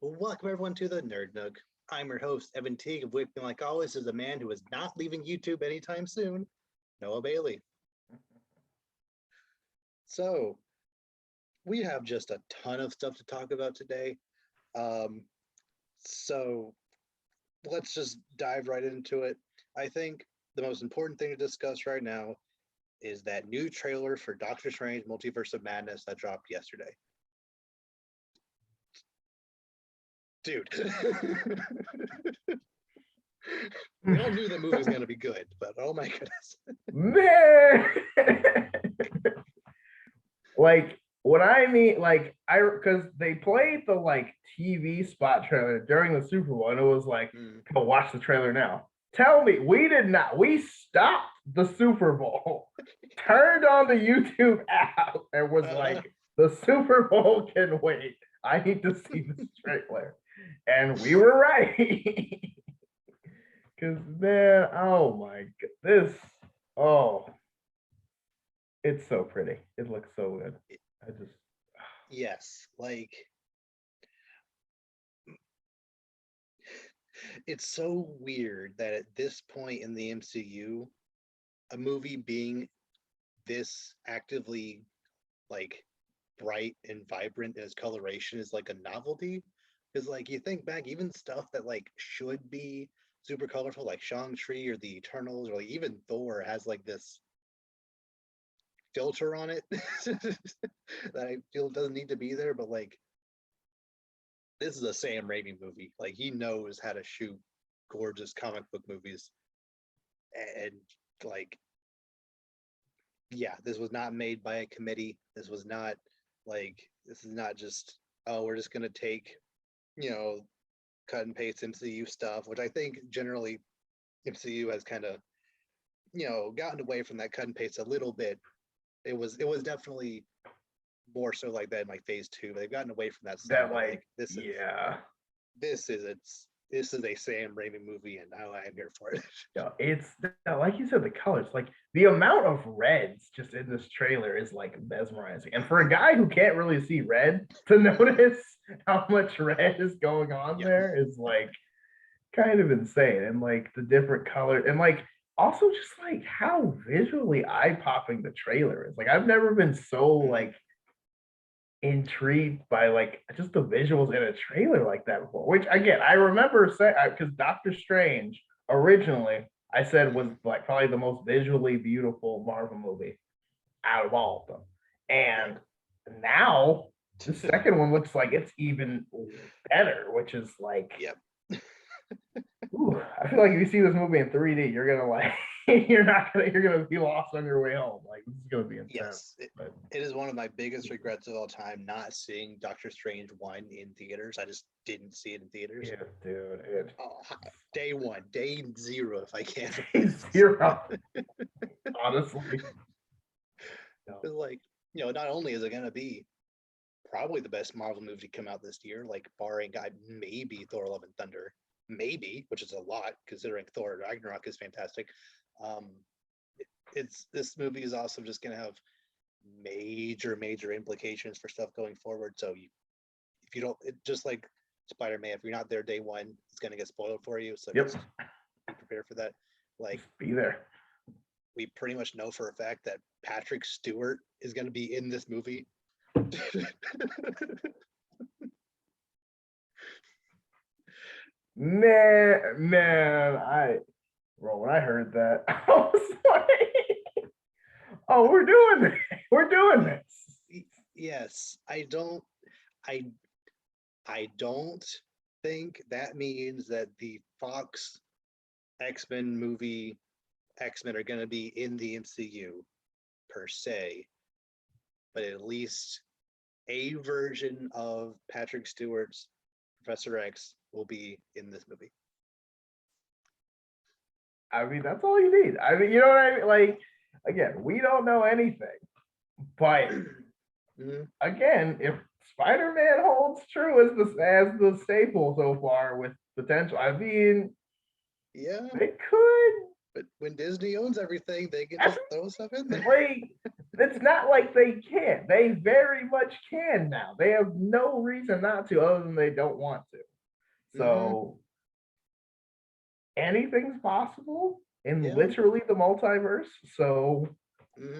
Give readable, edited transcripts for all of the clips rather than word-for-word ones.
Welcome everyone to the Nerd Nook. I'm your host, Evan Teague, and with me, like always, is a man who is not leaving YouTube anytime soon, Noah Bailey. So, we have just a ton of stuff to talk about today. Um, so, let's just dive right into it. I think the most important thing to discuss right now is that new trailer for Doctor Strange Multiverse of Madness that dropped yesterday. Dude. We all knew the movie was going to be good, but oh my goodness. Man. Like what I mean, because they played the TV spot trailer during the Super Bowl, and it was like, go watch the trailer now. Tell me, we did not. We stopped the Super Bowl, turned on the YouTube app, and was like, the Super Bowl can wait. I need to see this trailer. And we were right. Because, man, oh my god, it's so pretty. It looks so good. Yes, it's so weird that at this point in the MCU, a movie being this actively bright and vibrant in its coloration is like a novelty. Because you think back, even stuff that should be super colorful, like Shang-Chi or the Eternals, or even Thor has this filter on it that I feel doesn't need to be there. But this is a Sam Raimi movie. He knows how to shoot gorgeous comic book movies, and yeah, this was not made by a committee. This was not this is not just, oh, we're just gonna take cut and paste MCU stuff, which I think generally MCU has kind of gotten away from that cut and paste a little bit. It was definitely more so like that in phase 2, but they've gotten away from that. This is a Sam Raimi movie, and I am here for it. Yeah, it's like you said, the colors, the amount of reds just in this trailer is mesmerizing. And for a guy who can't really see red, to notice how much red is going on there is kind of insane. And the different colors, and also just how visually eye-popping the trailer is. I've never been so intrigued by just the visuals in a trailer like that before, which again I remember saying, because Doctor Strange originally I said was probably the most visually beautiful Marvel movie out of all of them, and now the second one looks like it's even better, which is ooh, I feel like if you see this movie in 3D, you're gonna you're gonna be lost on your way home. This is gonna be intense. Yes, it is one of my biggest regrets of all time not seeing Doctor Strange 1 in theaters. I just didn't see it in theaters. Yeah, dude. Day 1, day 0 if I can. Day 0. Honestly. Not only is it gonna be probably the best Marvel movie to come out this year, barring maybe Thor: Love and Thunder, maybe, which is a lot considering Thor Ragnarok is fantastic. This movie is also just going to have major implications for stuff going forward. So if you don't, just like Spider-Man, if you're not there day 1, it's going to get spoiled for you. So just be prepared for that. Be there. We pretty much know for a fact that Patrick Stewart is going to be in this movie. Man, when I heard that, I was like, oh, we're doing this. Yes, I don't think that means that the Fox X-Men movie X-Men are going to be in the MCU per se, but at least a version of Patrick Stewart's Professor X will be in this movie. I mean, that's all you need. I mean, you know what I mean? Again, we don't know anything, but again, if Spider-Man holds true as the staple so far with potential, I mean, yeah, they could But when Disney owns everything, they can just throw stuff in there. It's not like they can't. They very much can now. They have no reason not to, other than they don't want to. So anything's possible in literally the multiverse. So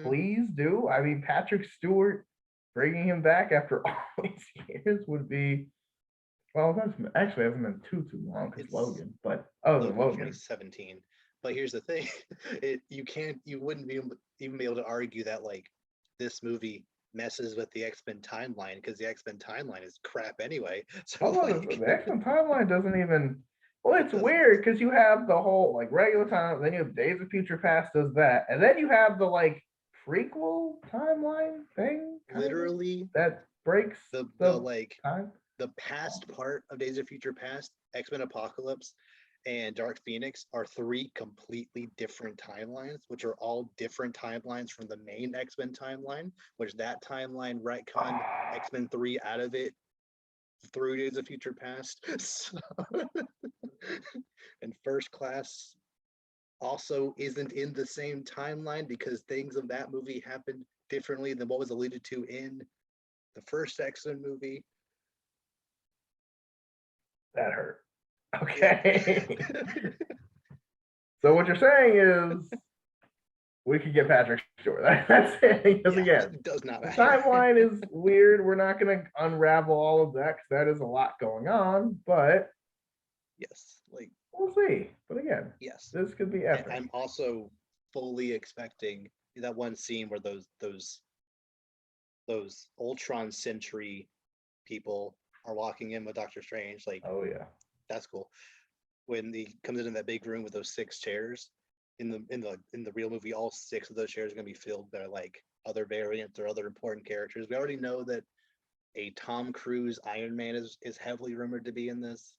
please do. I mean, Patrick Stewart bringing him back after all these years would be, well, that's actually hasn't been too long because Logan, but Logan 2017. But here's the thing, you wouldn't even be able to argue that like this movie messes with the X-Men timeline, because the X-Men timeline is crap anyway. So the X-Men timeline doesn't even, well, it's weird because you have the whole like regular time, then you have Days of Future Past does that, and then you have the like prequel timeline thing literally that breaks the like time. The past part of Days of Future Past, X-Men Apocalypse, and Dark Phoenix are 3 completely different timelines, which are all different timelines from the main X-Men timeline, which that timeline retconned X-Men 3 out of it through Days of Future Past. So, and First Class also isn't in the same timeline because things of that movie happened differently than what was alluded to in the first X-Men movie. That hurt. Okay. So what you're saying is we could get Patrick Stewart. That's it. Because again, it does not matter. The timeline is weird. We're not going to unravel all of that because that is a lot going on. But yes, like we'll see. But again, yes, this could be epic. I'm also fully expecting that one scene where those Ultron Sentry people are walking in with Doctor Strange. Like, oh yeah, that's cool. When he comes into that big room with those 6 chairs, in the real movie, all 6 of those chairs are going to be filled by like other variants or other important characters. We already know that a Tom Cruise Iron Man is heavily rumored to be in this,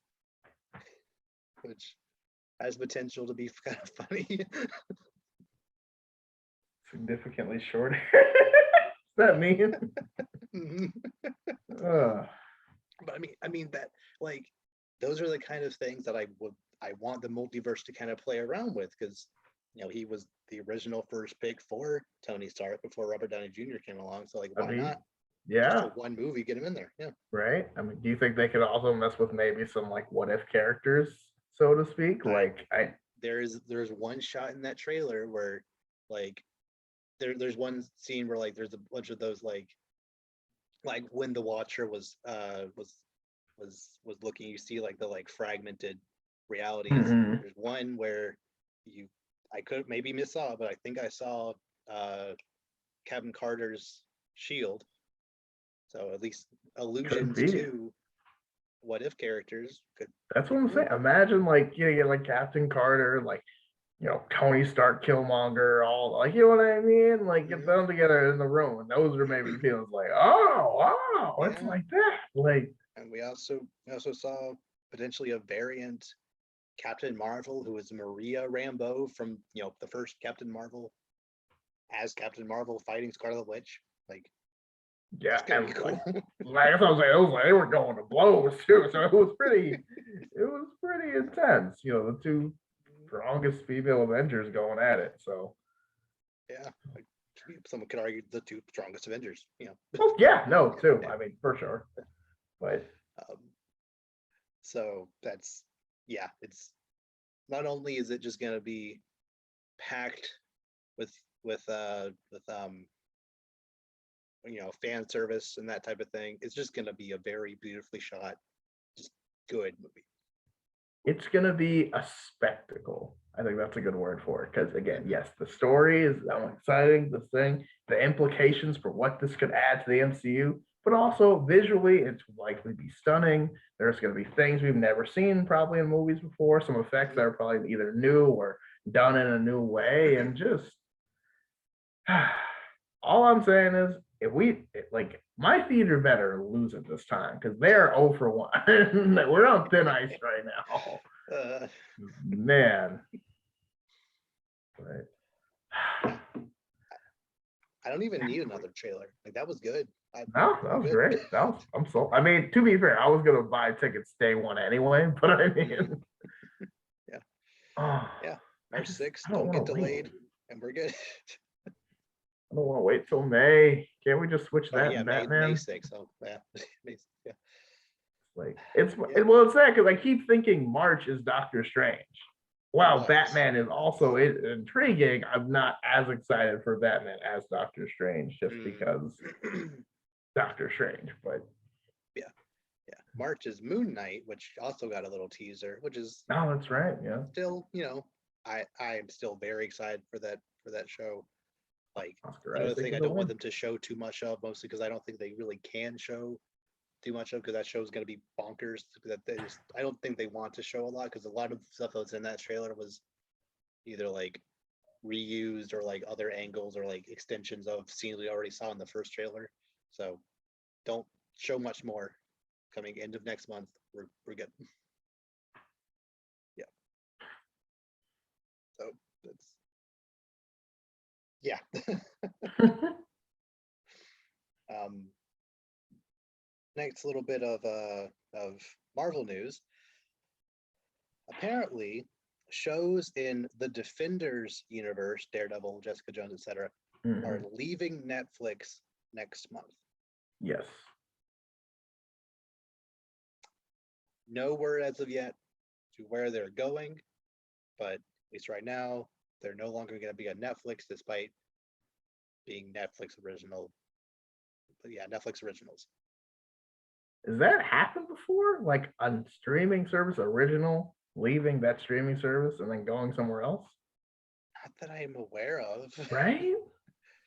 which has potential to be kind of funny. Significantly shorter. Is that mean? But I mean that, like, those are the kind of things that I want the multiverse to kind of play around with, because he was the original first pick for Tony Stark before Robert Downey Jr. came along. So like, why not? Yeah, just one movie, get him in there. Yeah, right. I mean, do you think they could also mess with maybe some like what if characters, so to speak? There's one shot in that trailer where like there's one scene where like there's a bunch of those like when the Watcher was looking, you see like the like fragmented realities. Mm-hmm. There's one where I could maybe missaw, but I think I saw Captain Carter's shield. So at least allusions to what if characters could. That's what I'm saying. Imagine like like Captain Carter, like Tony Stark, Killmonger, all like what I mean. Like get them together in the room, and those are maybe the feelings like, it's like that. Like, and we also saw potentially a variant Captain Marvel, who is Maria Rambeau from the first Captain Marvel, as Captain Marvel fighting Scarlet Witch. Like, yeah, and cool. like I was like, they were going to blows too, so it was pretty intense. The 2 strongest female Avengers going at it. So yeah, someone could argue the 2 strongest Avengers. Oh, yeah, no, too. I mean, for sure. But so that's it's not only is it just going to be packed with fan service and that type of thing, it's just going to be a very beautifully shot, just good movie. It's going to be a spectacle. I think that's a good word for it, because again, yes, the story is exciting, the implications for what this could add to the MCU, but also visually it's likely to be stunning. There's going to be things we've never seen probably in movies before, some effects that are probably either new or done in a new way, and just all I'm saying is my theater better lose it this time, because they're 0 for 1. We're on thin ice right now. Man. But I don't even need another trailer. Like, that was good. No, that was great. I mean, to be fair, I was gonna buy tickets day one anyway, but I mean yeah. Oh. Yeah. March 6th, I don't don't get want to wait. delayed, and we're good. I don't want to wait till May. Can't we just switch Oh that yeah, and May Batman? 6th. Oh yeah, yeah. Like Yeah. well, it's sad because I keep thinking March is Doctor Strange. It Wow, was. Batman is also intriguing. I'm not as excited for Batman as Doctor Strange just because Doctor Strange, but yeah. March is Moon Knight, which also got a little teaser, which is no, that's right. Yeah, still, I am still very excited for that show. Like Oscar another Isaac thing, I is a don't want win. them to show too much of, mostly because I don't think they really can show too much of, because that show is going to be bonkers. That I don't think they want to show a lot, because a lot of stuff that's in that trailer was either like reused or like other angles or like extensions of scenes we already saw in the first trailer. So don't show much more. Coming end of next month, we're good. Yeah. So that's yeah. Next little bit of Marvel news. Apparently, shows in the Defenders universe, Daredevil, Jessica Jones, etc., are leaving Netflix next month. Yes. No word as of yet to where they're going, but at least right now, they're no longer going to be on Netflix, despite being Netflix original. But yeah, Netflix originals. Has that happened before? Like a streaming service original leaving that streaming service and then going somewhere else? Not that I am aware of. Right?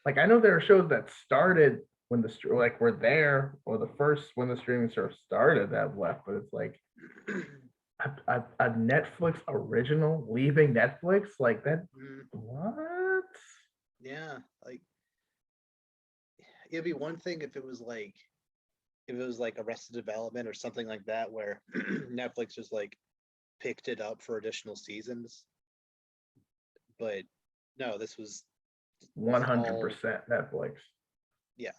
Like I know there are shows that started when were there or the first when the streaming service started that left, but it's like a Netflix original leaving Netflix like that. What? Yeah, like it'd be one thing if it was like Arrested Development or something like that, where Netflix just like picked it up for additional seasons. But no, this was 100% Netflix. Yeah,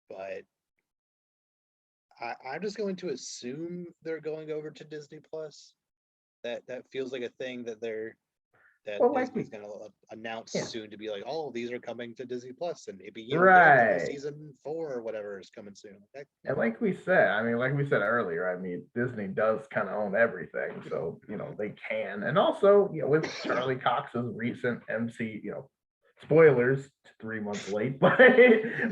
but I'm just going to assume they're going over to Disney Plus. That feels like a thing that Disney's going to announce soon, to be like, oh, these are coming to Disney Plus, and maybe Daredevil season 4 or whatever is coming soon. And like we said earlier, I mean, Disney does kind of own everything, so they can. And also, with Charlie Cox's recent MC, spoilers, 3 months late, but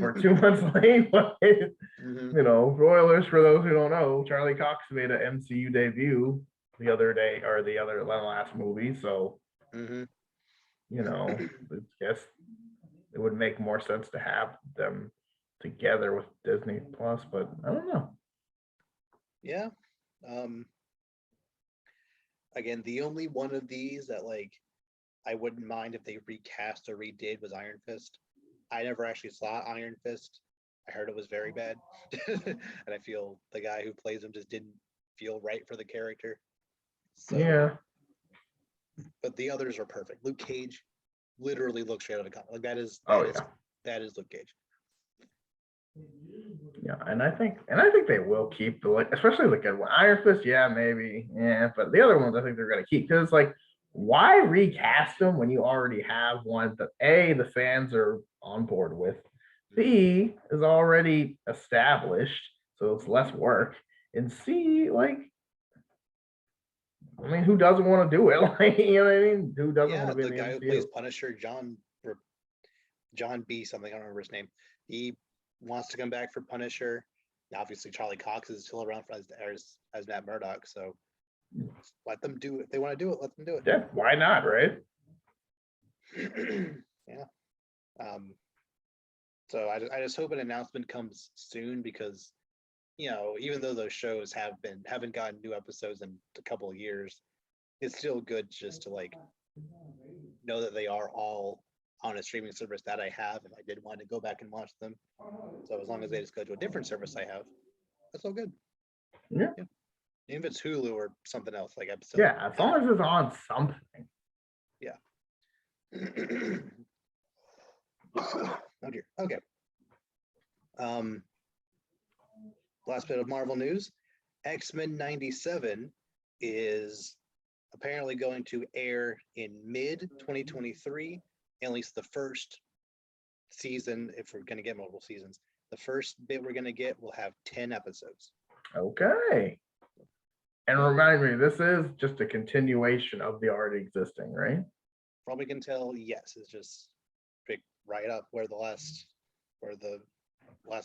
or 2 months late, but spoilers for those who don't know, Charlie Cox made an MCU debut the other day or the last movie, so I guess it would make more sense to have them together with Disney Plus, but I don't know. Yeah. Again, the only one of these that like I wouldn't mind if they recast or redid was Iron Fist. I never actually saw Iron Fist. I heard it was very bad. And I feel the guy who plays him just didn't feel right for the character. So, yeah. But the others are perfect. Luke Cage literally looks straight out of comic. Like that is Luke Cage. Yeah, and I think they will keep especially the good one. Iron Fist, yeah, maybe, yeah, but the other ones I think they're gonna keep, because like, why recast them when you already have one that the fans are on board with, B is already established, so it's less work, and C, like, I mean, who doesn't want to do it? Like, you know what I mean? Who doesn't want to be in the guy MCU? who plays Punisher, John B. something, I don't remember his name. He wants to come back for Punisher. Obviously, Charlie Cox is still around as Matt Murdock, so let them do it. If they want to do it, let them do it. Yeah, why not, right? Yeah. So I just hope an announcement comes soon, because even though those shows haven't gotten new episodes in a couple of years, it's still good just to like know that they are all on a streaming service that I have if I did want to go back and watch them. So as long as they just go to a different service I have, that's all good. Yeah. Even if it's Hulu or something else, like episode. Yeah, as long as it's on something. Yeah. Oh dear. Okay. Last bit of Marvel news. X-Men 97 is apparently going to air in mid 2023, at least the first season, if we're going to get multiple seasons. The first bit we're going to get will have 10 episodes. Okay. And remind me, this is just a continuation of the already existing, right? From we can tell, yes, it's just pick right up where the last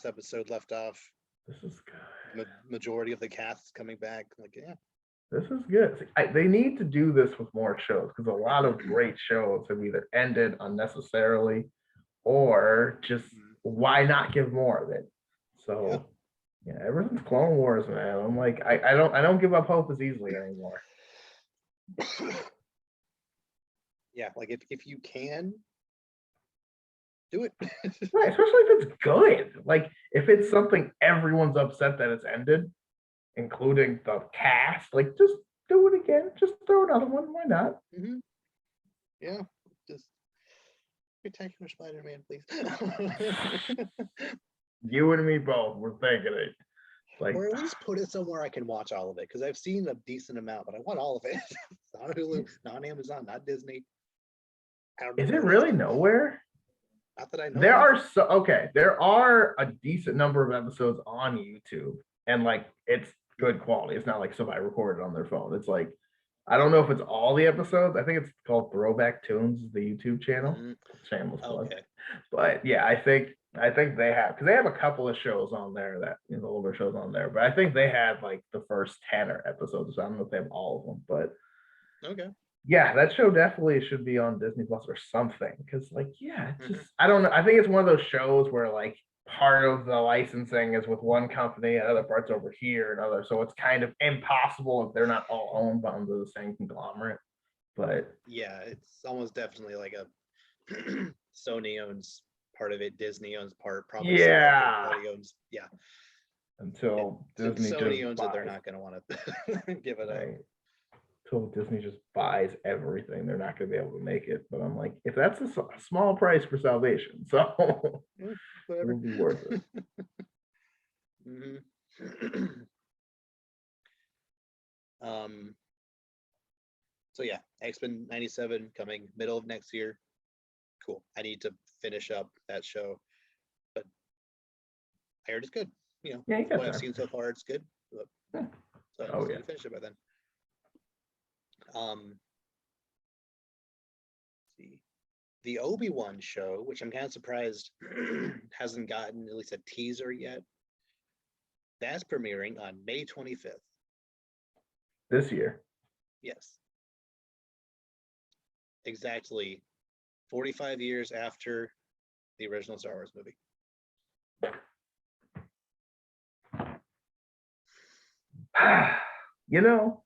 episode left off. This is good. Majority of the cast is coming back. Like, yeah. This is good. See, they need to do this with more shows because a lot of great shows have either ended unnecessarily or just why not give more of it? So yeah, ever since Clone Wars, man, I'm like, I don't give up hope as easily anymore. Yeah, like if you can do it. Right, especially if it's good. Like if it's something everyone's upset that it's ended, including the cast, like just do it again. Just throw another one. Why not? Mm-hmm. Yeah, just Spectacular Spider-Man, please. You and me both. We're thinking it. Like, or at least put it somewhere I can watch all of it, because I've seen a decent amount, but I want all of it. Not Hulu, not Amazon, not Disney. Is it really nowhere? Not that I know. There are a decent number of episodes on YouTube, and like it's good quality. It's not like somebody recorded on their phone. It's like, I don't know if it's all the episodes. I think it's called Throwback Tunes, the YouTube channel. Shameless plug. Okay. But yeah, I think they have, because they have a couple of shows on there that, you know, the older shows on there. But I think they had like the first 10 episodes. So I don't know if they have all of them, but okay. Yeah, that show definitely should be on Disney Plus or something. Because like, yeah, it's just I don't know. I think it's one of those shows where like part of the licensing is with one company and other parts over here and other. So it's kind of impossible if they're not all owned by under the same conglomerate. But yeah, it's almost definitely like a Sony owns part of it, Disney owns part, probably somebody owns, until Disney Sony owns it, they're not going to want to give it up. Until Disney just buys everything, they're not going to be able to make it. But I'm like, if that's a small price for salvation, so it'll be worth it. So yeah, X-Men 97 coming middle of next year. Cool. I need to finish up that show, but I heard it's good. You know, what I've seen so far, it's good. So I'm going to finish it by then. See, the Obi-Wan show, which I'm kind of surprised hasn't gotten at least a teaser yet. That's premiering on May 25th. This year. Yes. Exactly 45 years after the original Star Wars movie. You know,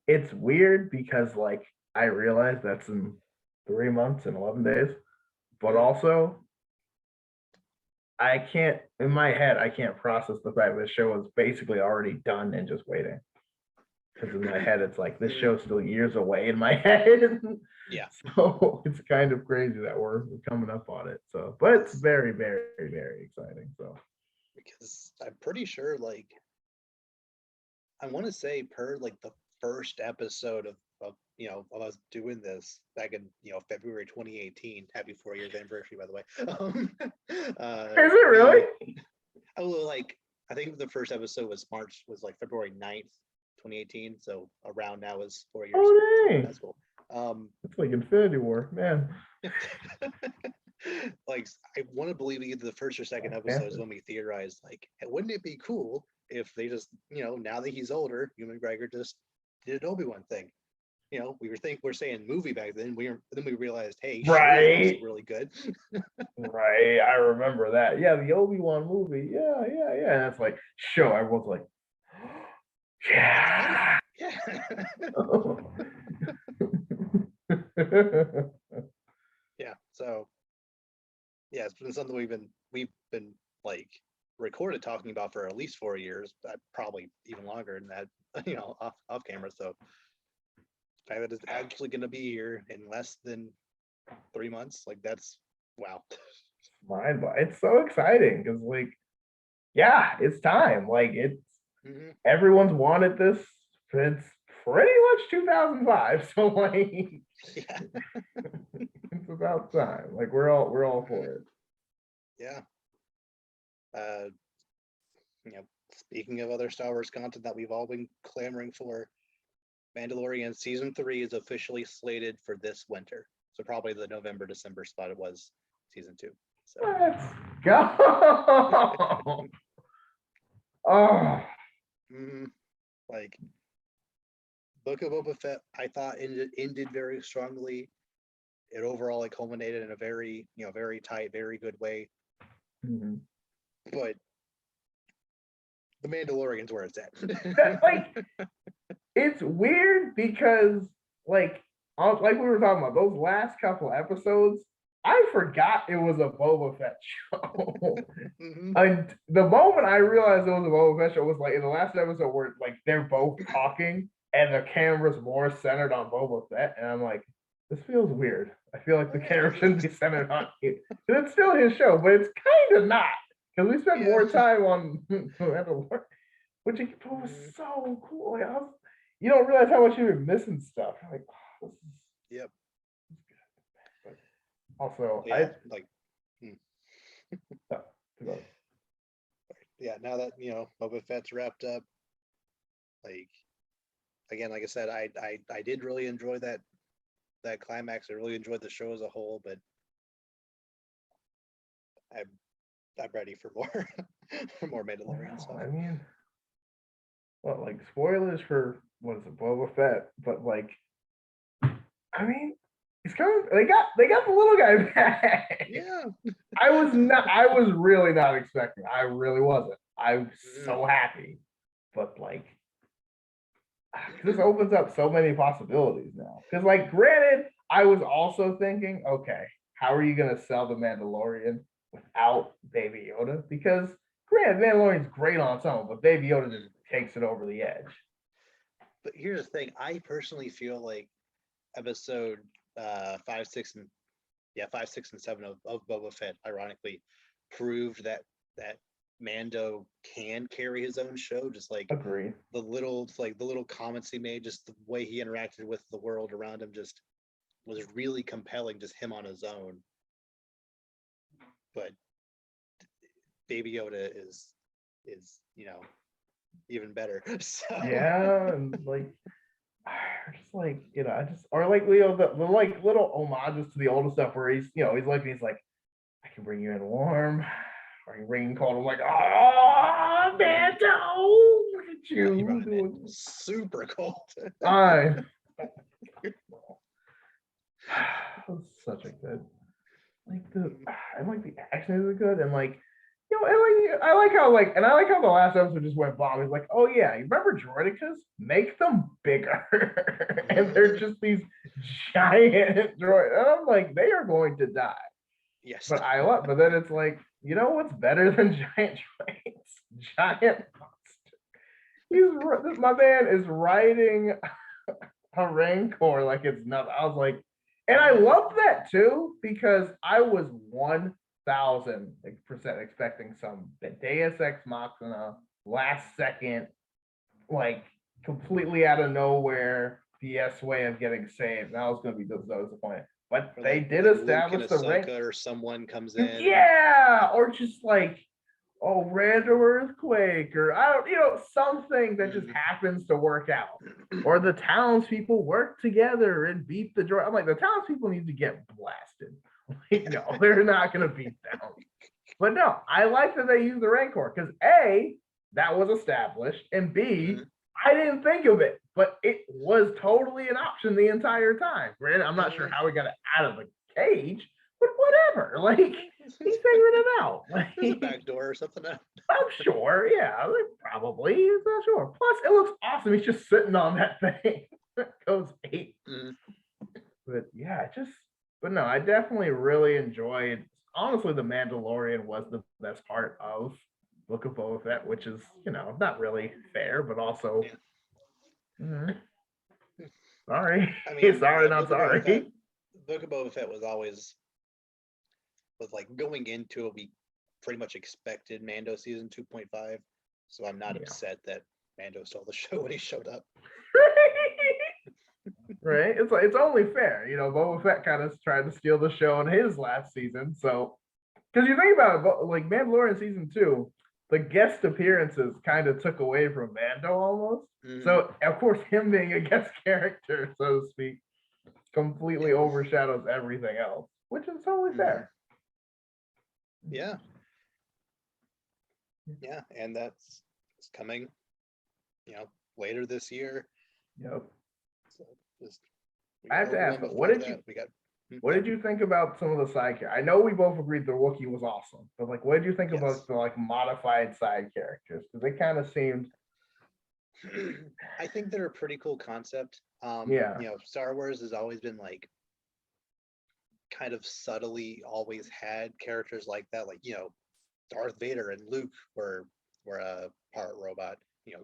it's weird because like I realize that's in 3 months and 11 days, but also I can't, in my head, I can't process the fact that the show is basically already done and just waiting. Because in my head, it's like this show's still years away in my head. Yeah. So it's kind of crazy that we're coming up on it. So, but it's very, very, very exciting. So, because I'm pretty sure, like, I want to say per like the first episode of of us doing this back in February 2018. Happy 4 years anniversary, by the way. Is it really? Like I think the first episode was like February 9th, 2018. So around now is 4 years. Oh dang. That's cool. It's like Infinity War, man. Like I want to believe either the first or second episode is when we theorized, like, wouldn't it be cool if they just, now that he's older, Ewan McGregor just did an Obi-Wan thing. We're saying movie back then. Then we realized, hey, right, really good. Right, I remember that. Yeah, the Obi-Wan movie. Yeah. And it's like, show. Everyone's like, yeah. Yeah. So, yeah, it's been something we've been like recorded talking about for at least 4 years, probably even longer than that. Off camera. So. The fact that it's actually going to be here in less than 3 months, like that's wow. It's so exciting because, like, yeah, it's time. Like it's everyone's wanted this since pretty much 2005. So like, Yeah. it's about time. Like we're all for it. Yeah. You know, speaking of other Star Wars content that we've all been clamoring for, Mandalorian season 3 is officially slated for this winter. So probably the November-December spot it was season 2. So Let's go. Oh, like Book of Boba Fett, I thought ended very strongly. It overall like culminated in a very, very tight, very good way. But the Mandalorian's where it's at. like it's weird because like we were talking about those last couple episodes, I forgot it was a Boba Fett show. And the moment I realized it was a Boba Fett show was like in the last episode where like they're both talking and the camera's more centered on Boba Fett, and I'm like, this feels weird. I feel like the camera shouldn't be centered on you. It's still his show, but it's kind of not, because we spent more time on Mandalorian, which was so cool. Like, you don't realize how much you're missing stuff. You're like, oh, this is, Yep. But also, yeah, yeah, now that Boba Fett's wrapped up, like again, like I said, I did really enjoy that climax. I really enjoyed the show as a whole, but I'm ready for more for more Mandalorian stuff. I mean, well, like spoilers for what is it, Boba Fett, but like, I mean, it's coming. They got the little guy back. Yeah. I was really not expecting. I really wasn't. I'm so happy, but like, this opens up so many possibilities now. Because like, granted, I was also thinking, okay, how are you gonna sell the Mandalorian without Baby Yoda? Because granted, Mandalorian's great on its own, but Baby Yoda just takes it over the edge. But here's the thing: I personally feel like episode 5, 6, and 7 of Boba Fett, ironically, proved that Mando can carry his own show. Just like Agree. the little comments he made, just the way he interacted with the world around him, just was really compelling. Just him on his own. But Baby Yoda is even better. So yeah, and like, just like I just or like the like little homages to the older stuff where he's he's like, I can bring you in warm, or I can bring in cold. I'm like, oh, Mando, look at you, super cold. I such a good the action is good, and like. I like how the last episode just went bomb. It's like, oh yeah, you remember Droidicas? Make them bigger, and they're just these giant droids. And I'm like, they are going to die. Yes. But but then it's like, what's better than giant droids? Giant monsters. My man is riding a Rancor like it's nothing. I was like, and I love that too, because I was 1,000% expecting some Deus Ex Machina, last second, like completely out of nowhere BS way of getting saved. And I was going to be disappointed. But they did establish the rank. Or someone comes in. Yeah, or just like, random earthquake, or I don't, something that just happens to work out. Or the townspeople work together and beat the droid. I'm like, the townspeople need to get blasted. Like, no, they're not going to beat them. But no, I like that they use the Rancor because A, that was established, and B, I didn't think of it, but it was totally an option the entire time. Granted, I'm not sure how we got it out of the cage, but whatever. Like, he figured it out. Like, there's a back door or something. I'm sure, yeah, probably. I'm not sure. Plus, it looks awesome. He's just sitting on that thing. It goes 8. But yeah, but no, I definitely really enjoyed. Honestly, The Mandalorian was the best part of Book of Boba Fett, which is, not really fair, but also, sorry. I mean, sorry, not sorry. Book of Boba Fett was like going into it, we pretty much expected Mando season 2.5, so I'm not upset that Mando stole the show when he showed up. Right? It's like, it's only fair, Boba Fett kind of tried to steal the show in his last season. So, because you think about it, like Mandalorian season 2, the guest appearances kind of took away from Mando almost. So, of course, him being a guest character, so to speak, completely overshadows everything else, which is totally fair. Yeah. Yeah, and it's coming, later this year. Yep. So I have to ask, what did you think about some of the side characters? I know we both agreed the Wookiee was awesome, but like, what did you think about the like modified side characters? Because they kind of seemed. I think they're a pretty cool concept. Star Wars has always been like kind of subtly always had characters like that, like Darth Vader and Luke were a part robot,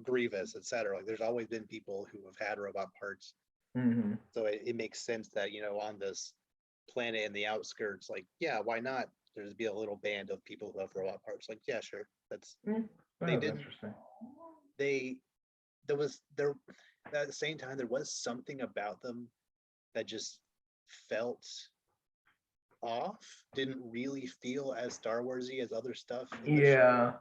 Grievous, etc. Like there's always been people who have had robot parts. So it makes sense that on this planet in the outskirts, like why not there's be a little band of people who have robot parts. Like sure, that's they did interesting. There at the same time there was something about them that just felt off, didn't really feel as Star Warsy as other stuff in the show.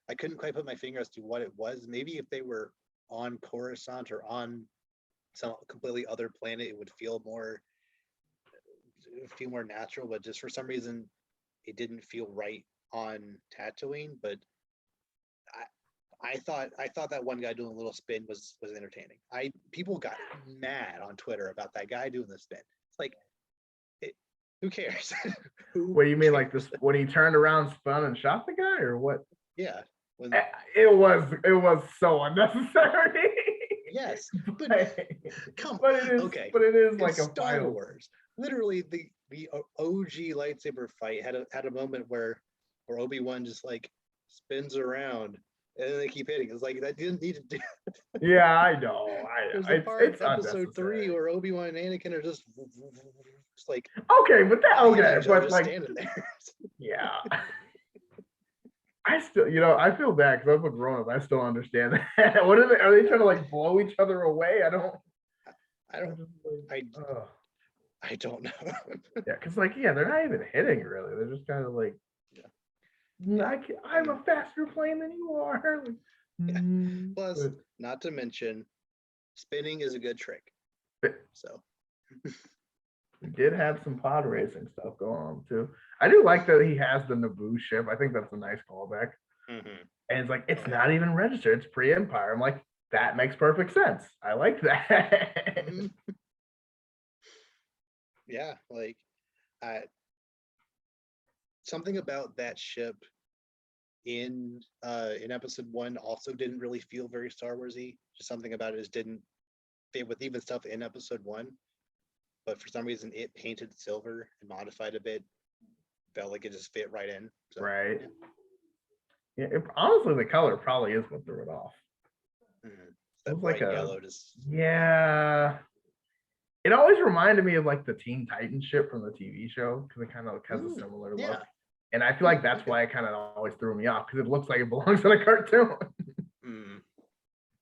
I couldn't quite put my finger as to what it was. Maybe if they were on Coruscant or on some completely other planet, it would feel more natural, but just for some reason it didn't feel right on Tatooine. But I thought that one guy doing a little spin was entertaining. People got mad on Twitter about that guy doing the spin. It's like, who cares? What do you mean, like this when he turned around, spun, and shot the guy, or what? Yeah, it was so unnecessary. Yes, but come on. But it is like a Star Wars. Literally, the OG lightsaber fight had a moment where Obi-Wan just like spins around and then they keep hitting. It's like that didn't need to do. Yeah, I know. There's a part in episode 3 where Obi-Wan and Anakin are just like like standing there. Yeah. I still, I feel bad because I'm a grown up. I still understand that. What are they? Are they trying to like blow each other away? I don't know. Yeah, because they're not even hitting really. They're just kind of like, I'm a faster plane than you are. Plus, not to mention, spinning is a good trick. So. We did have some pod racing stuff going on too. I do like that he has the Naboo ship. I think that's a nice callback. And it's like, it's not even registered. It's pre-Empire. I'm like, that makes perfect sense. I like that. Yeah, like something about that ship in episode 1 also didn't really feel very Star Warsy. Just something about it just didn't fit with even stuff in episode 1. But for some reason, it painted silver and modified a bit. Felt like it just fit right in. So, right. Yeah. Honestly, the color probably is what threw it off. That bright yellow just. Yeah. It always reminded me of like the Teen Titans ship from the TV show because it kind of has a similar look. And I feel like that's why it kind of always threw me off because it looks like it belongs in a cartoon.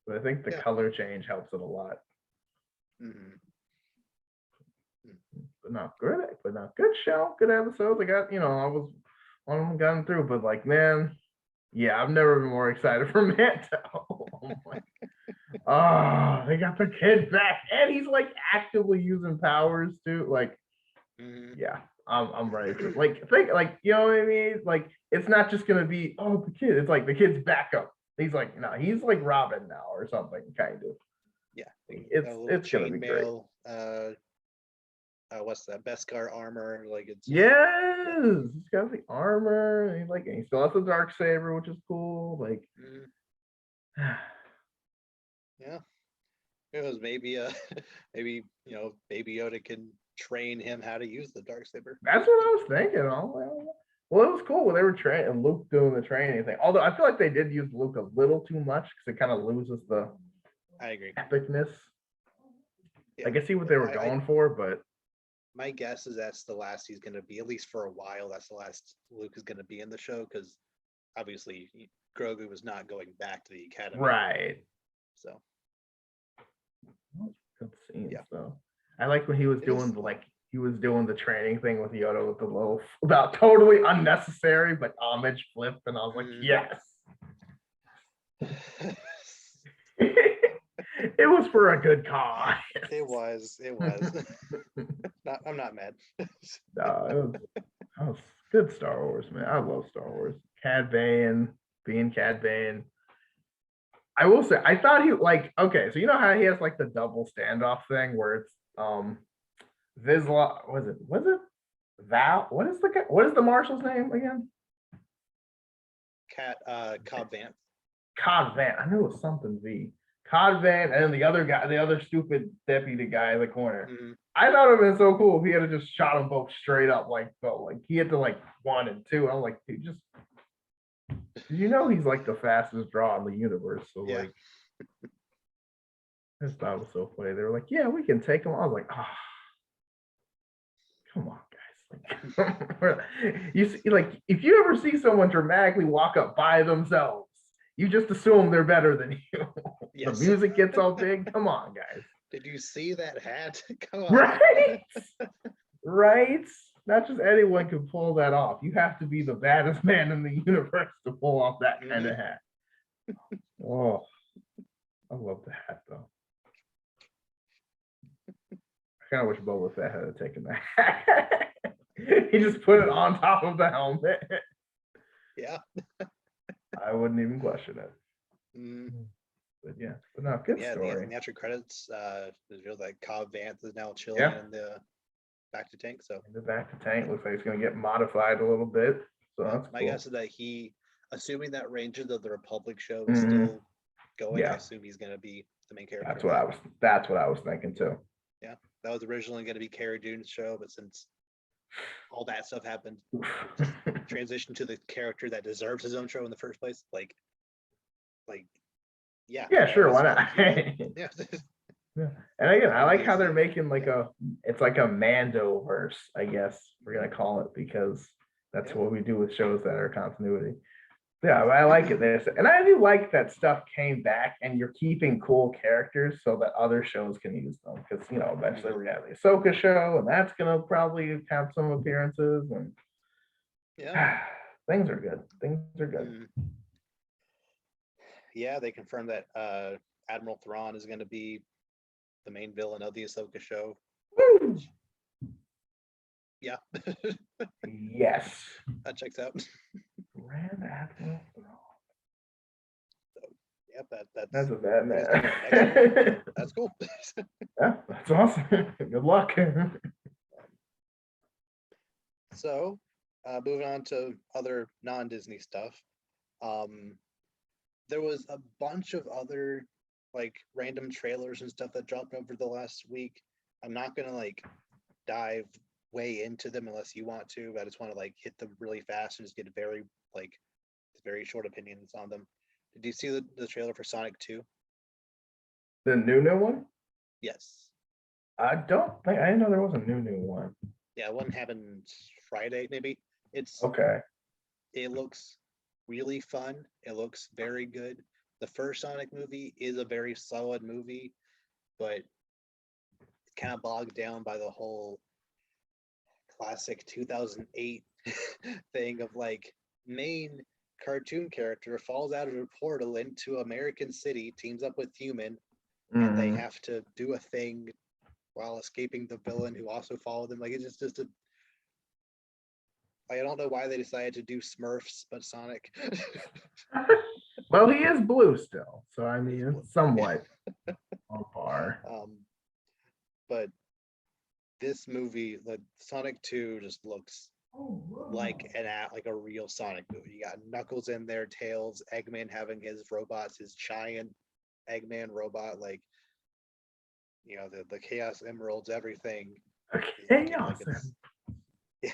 But I think the color change helps it a lot. Good show, good episodes. I got, I was one of them gotten through, but like, man, I've never been more excited for Mando. They got the kid back, and he's like actively using powers too. Like, I'm ready for think what I mean? Like, it's not just gonna be the kid. It's like the kid's backup. He's like, no, he's like Robin now or something, kind of. Yeah, it's gonna be great. What's that? Beskar armor, like it's. He's got the armor. And he still has the dark saber, which is cool. Like, it was maybe Baby Yoda can train him how to use the dark saber. That's what I was thinking. Well, it was cool when they were training Luke doing the training thing. Although I feel like they did use Luke a little too much because it kind of loses the. I agree. Epicness. I can see what they were going for, but. My guess is that's the last he's going to be, at least for a while. That's the last Luke is going to be in the show because obviously Grogu was not going back to the academy. Right. So Good scenes, yeah. though. I like when he was It doing is. the training thing with Yoda with the little about totally unnecessary but homage flip, and I was like, yes. It was for a good cause. It was. I'm not mad. No, that was good Star Wars, man. I love Star Wars. Cad Bane, being Cad Bane. I will say, I thought he like okay, so you know how he has like the double standoff thing where it's Vizsla was it Val? What is the marshal's name again? Cobb Vanth. Cod Van. I knew it was something V. Cod Van, and then the other guy, the other stupid deputy guy in the corner. Mm-hmm. I thought it would have been so cool if he had just shot them both straight up, like he had to like 1 and 2. I'm like, dude, just you know he's like the fastest draw in the universe. So Yeah. like I just thought it was so funny. They were like, yeah, we can take him. I was like, come on, guys. Like, you see, like if you ever see someone dramatically walk up by themselves, you just assume they're better than you. Yes. The music gets all big. Come on, guys. Did you see that hat? Come on. Right? Right? Not just anyone can pull that off. You have to be the baddest man in the universe to pull off that kind of hat. Oh, I love the hat though. I kind of wish Boba Fett had taken that hat. He just put it on top of the helmet. Yeah. I wouldn't even question it. Mm. But yeah, but no, good story. The after credits revealed that Cobb Vanth is now chilling in the back to tank. So in the back to tank looks like it's going to get modified a little bit. So that's my cool. guess is that he, assuming that Rangers of the Republic show is still going, I assume he's going to be the main character. That's what I was thinking too. Yeah, that was originally going to be Cara Dune's show, but since all that stuff happened, transition to the character that deserves his own show in the first place. Like, yeah. Yeah, sure, why not? Yeah. Yeah. And again, I like how they're making it's like a Mando-verse, I guess we're gonna call it, because that's what we do with shows that are continuity. Yeah, I like it. And I do like that stuff came back and you're keeping cool characters so that other shows can use them. Because eventually we're gonna have the Ahsoka show, and that's gonna probably have some appearances, and things are good. Yeah, they confirmed that Admiral Thrawn is going to be the main villain of the Ahsoka show. Woo! Yeah. Yes. That checks out. Grand Admiral Thrawn. So, yep, that's a bad man. That's cool. Yeah, that's awesome. Good luck. So, moving on to other non-Disney stuff. There was a bunch of other random trailers and stuff that dropped over the last week. I'm not gonna dive way into them unless you want to, but I just want to hit them really fast and just get very short opinions on them. Did you see the trailer for Sonic 2? The new one? Yes. I didn't know there was a new one. Yeah, one happened Friday, maybe. It's okay. It looks really fun. It looks very good. The first Sonic movie is a very solid movie, but it's kind of bogged down by the whole classic 2008 thing of main cartoon character falls out of a portal into American City, teams up with human, and they have to do a thing while escaping the villain who also followed them. It's just a I don't know why they decided to do Smurfs, but Sonic. Well, he is blue still, so I mean, it's somewhat on par. But this movie, Sonic 2, just looks like a real Sonic movie. You got Knuckles in there, Tails, Eggman having his robots, his giant Eggman robot, the Chaos Emeralds, everything. Chaos. Yeah.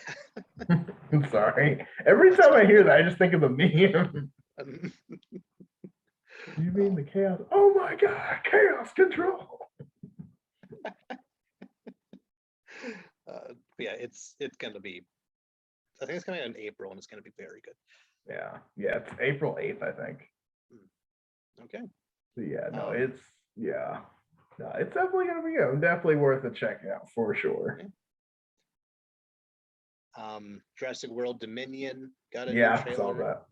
I'm sorry. Every time I hear that, I just think of the meme. You mean the chaos? Oh my god, chaos control. Yeah, it's gonna be. I think it's coming out in April, and it's gonna be very good. Yeah, it's April 8th, I think. Okay. So yeah, no, Um, it's yeah. No, it's definitely gonna be good. Definitely worth a check out for sure. Jurassic World Dominion got a new Yeah, I saw trailer.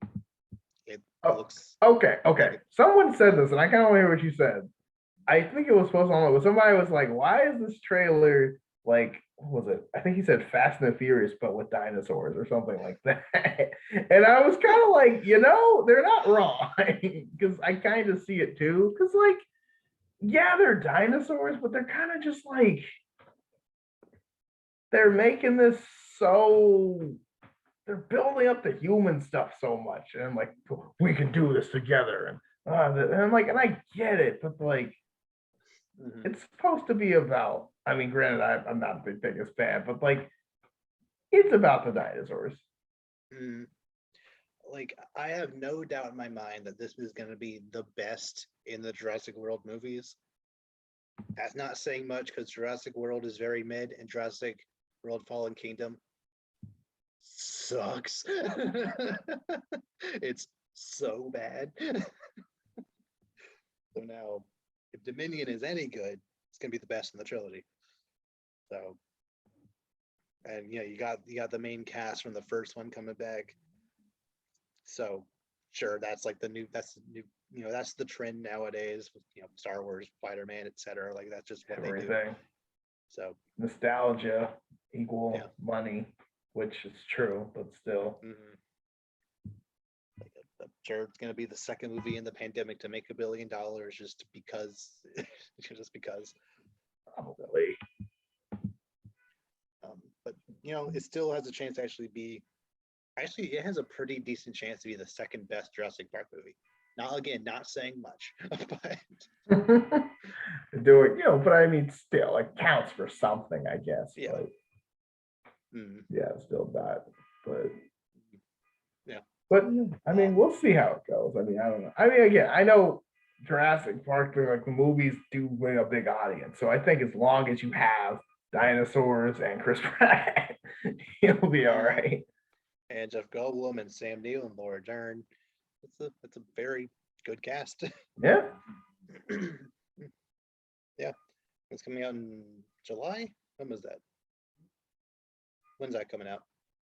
that. It Oh, looks okay, like okay. Someone said this, and I kind of hear what you said. I think it was supposed to, but somebody was like, "Why is this trailer like what was it? I think he said Fast and the Furious, but with dinosaurs or something like that." And I was kind of like, they're not wrong because I kind of see it too. Because like, yeah, they're dinosaurs, but they're kind of just like they're making this so they're building up the human stuff so much, and I'm like, we can do this together, and I'm like, and I get it, but like, it's supposed to be about. I mean, granted, I'm not the biggest fan, but like, it's about the dinosaurs. like I have no doubt in my mind that this is going to be the best in the Jurassic World movies. That's not saying much because Jurassic World is very mid, and Jurassic World Fallen Kingdom sucks. It's so bad. So now, if Dominion is any good, it's gonna be the best in the trilogy. So, and you got the main cast from the first one coming back. So, sure, that's like that's the new, that's the trend nowadays with Star Wars, Spider-Man, etc. Like that's just what they do. So nostalgia equal money, which is true, but still. I'm sure it's going to be the second movie in the pandemic to make $1 billion just because. Probably. But it still has a chance to actually be. Actually, it has a pretty decent chance to be the second best Jurassic Park movie. Not saying much, but do it, but I mean, still, it counts for something, I guess. Yeah. But yeah, still not. But yeah. But I mean, we'll see how it goes. I mean, I don't know. I mean, again, I know Jurassic Park, like the movies do bring a big audience. So I think as long as you have dinosaurs and Chris Pratt, you'll be all right. And Jeff Goldblum and Sam Neill and Laura Dern. It's a very good cast. Yeah. Yeah. It's coming out in July. When was that? When's that coming out?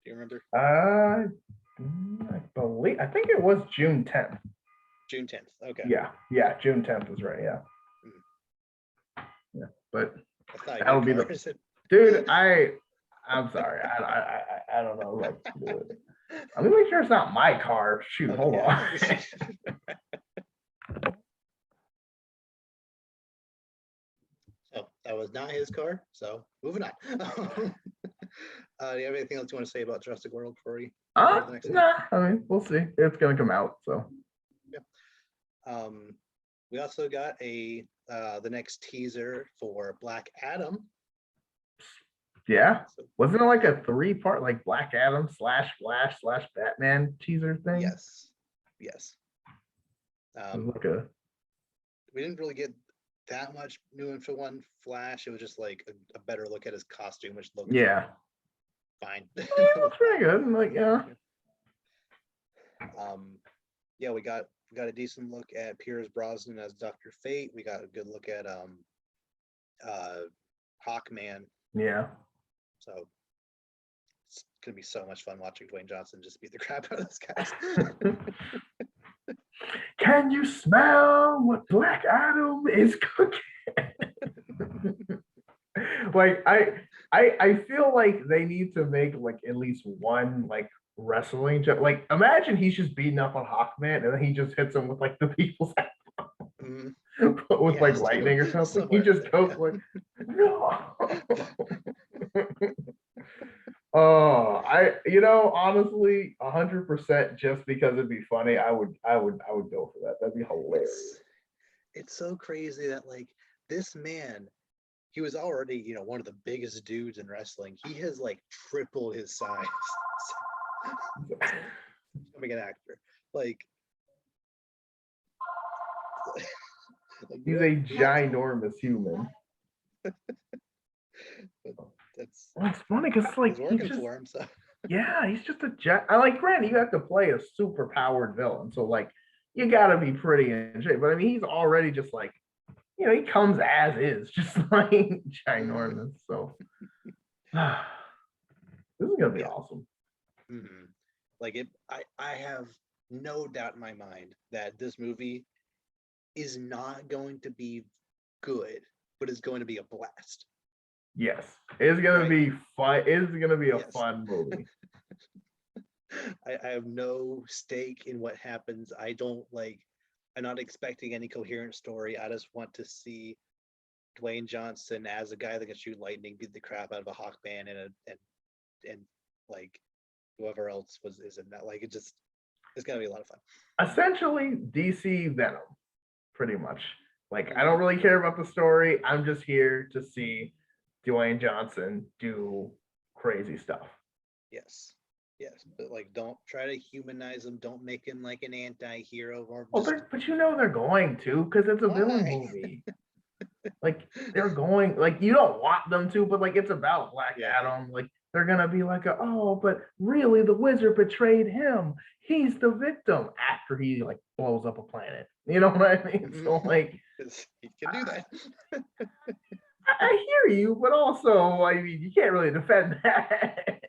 Do you remember? I think it was June 10th. June 10th. Okay. Yeah, June 10th is right. Yeah. Yeah, but that'll be dude. I'm sorry. I don't know. Like, let me make sure it's not my car. Shoot, hold on. So that was not his car. So moving on. Do you have anything else you want to say about Jurassic World before we? Nah. I mean, we'll see. It's gonna come out. So. Yeah. We also got the next teaser for Black Adam. Yeah. Wasn't it like a 3-part, like Black Adam / Flash / Batman teaser thing? Yes. We didn't really get that much new info on Flash. It was just like a better look at his costume, which looked fine. It looks pretty good. Like, yeah. Yeah, we got a decent look at Pierce Brosnan as Dr. Fate. We got a good look at Hawkman. Yeah. So it's gonna be so much fun watching Dwayne Johnson just beat the crap out of those guys. Can you smell what Black Adam is cooking? Like I feel like they need to make like at least one like wrestling joke. Like imagine he's just beating up on Hawkman and then he just hits him with like the people's with like lightning or something. He just goes like no. Oh, honestly, 100% just because it'd be funny, I would go for that. That'd be hilarious. It's so crazy that like this man, he was already, one of the biggest dudes in wrestling. He has like tripled his size. Becoming an actor. Like he's a ginormous human. It's funny because like he's working for him, so yeah, he's just a jet. I like granted you have to play a super powered villain, so like you gotta be pretty in shape. But I mean, he's already just like, he comes as is, just like ginormous. So this is gonna be awesome. Mm-hmm. Like I have no doubt in my mind that this movie is not going to be good, but is going to be a blast. Yes, it's gonna be fun. It's gonna be a fun movie. I have no stake in what happens. I'm not expecting any coherent story. I just want to see Dwayne Johnson as a guy that can shoot lightning, beat the crap out of a Hawkman and like whoever else is in that. Like it's gonna be a lot of fun. Essentially, DC Venom, pretty much. Like I don't really care about the story. I'm just here to see Dwayne Johnson do crazy stuff. Yes, but like, don't try to humanize him. Don't make him like an anti-hero. Or but they're going to, because it's a villain movie. Like they're going, like you don't want them to, but like it's about Black Adam. Like they're gonna be like, but really the wizard betrayed him. He's the victim after he like blows up a planet. You know what I mean? So like he can do that. I hear you, but also I mean you can't really defend that.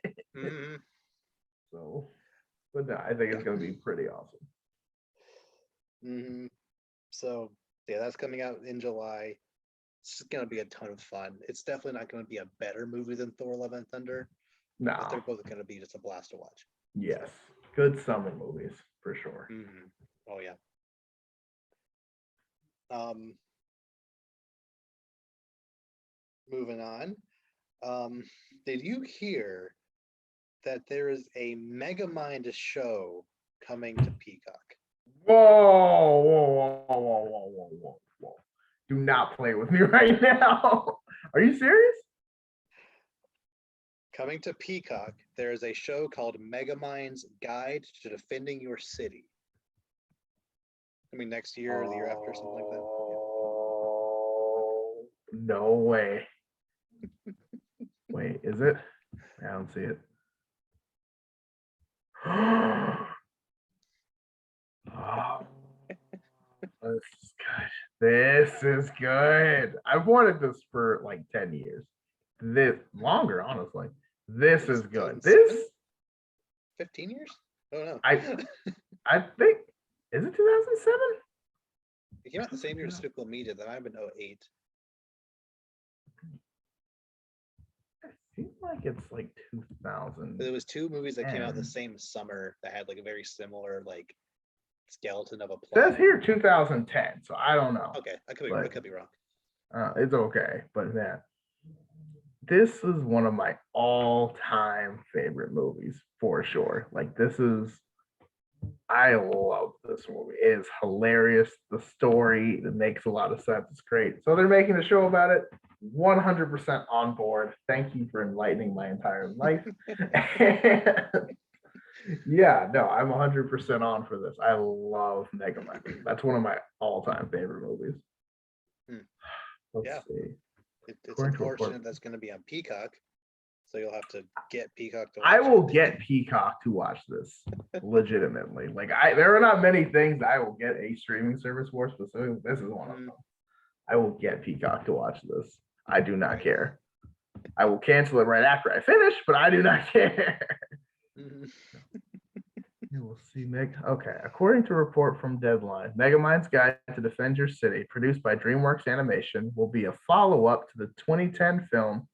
So, but no, I think it's gonna be pretty awesome. So yeah, that's coming out in July. It's going to be a ton of fun. It's definitely not going to be a better movie than Thor: Love and Thunder. No, but they're both going to be just a blast to watch. Yes, good summer movies for sure. Oh yeah. Moving on. Did you hear that there is a Megamind show coming to Peacock? Whoa. Do not play with me right now. Are you serious? Coming to Peacock, there is a show called Megamind's Guide to Defending Your City. I mean, next year or the year after, something like that. Yeah. No way. Wait, is it? I don't see it. Oh, this is good. This is good. I've wanted this for like 10 years. This longer, honestly. This is good. This 15 years? Oh no. I think, is it 2007? It came out the same year as Despicable Me did. That might have been 08. It seems like it's like 2000. There was two movies that came out the same summer that had like a very similar like skeleton of a plot. It says here 2010, so I don't know. Okay, I could be wrong. It's okay, but man, this is one of my all-time favorite movies for sure. Like I love this movie. It is hilarious. The story, it makes a lot of sense. It's great. So they're making a show about it. 100% on board. Thank you for enlightening my entire life. Yeah, no, I'm 100% on for this. I love Megamind. That's one of my all-time favorite movies. Let's see. It's unfortunate that's going to be on Peacock, so you'll have to get Peacock to watch. I will get Peacock to watch this legitimately. Like there are not many things I will get a streaming service for specifically. This is one of them. I will get Peacock to watch this. I do not care. I will cancel it right after I finish, but I do not care. You will see Okay, according to a report from Deadline, Megamind's Guide to Defend Your City, produced by DreamWorks Animation, will be a follow-up to the 2010 film,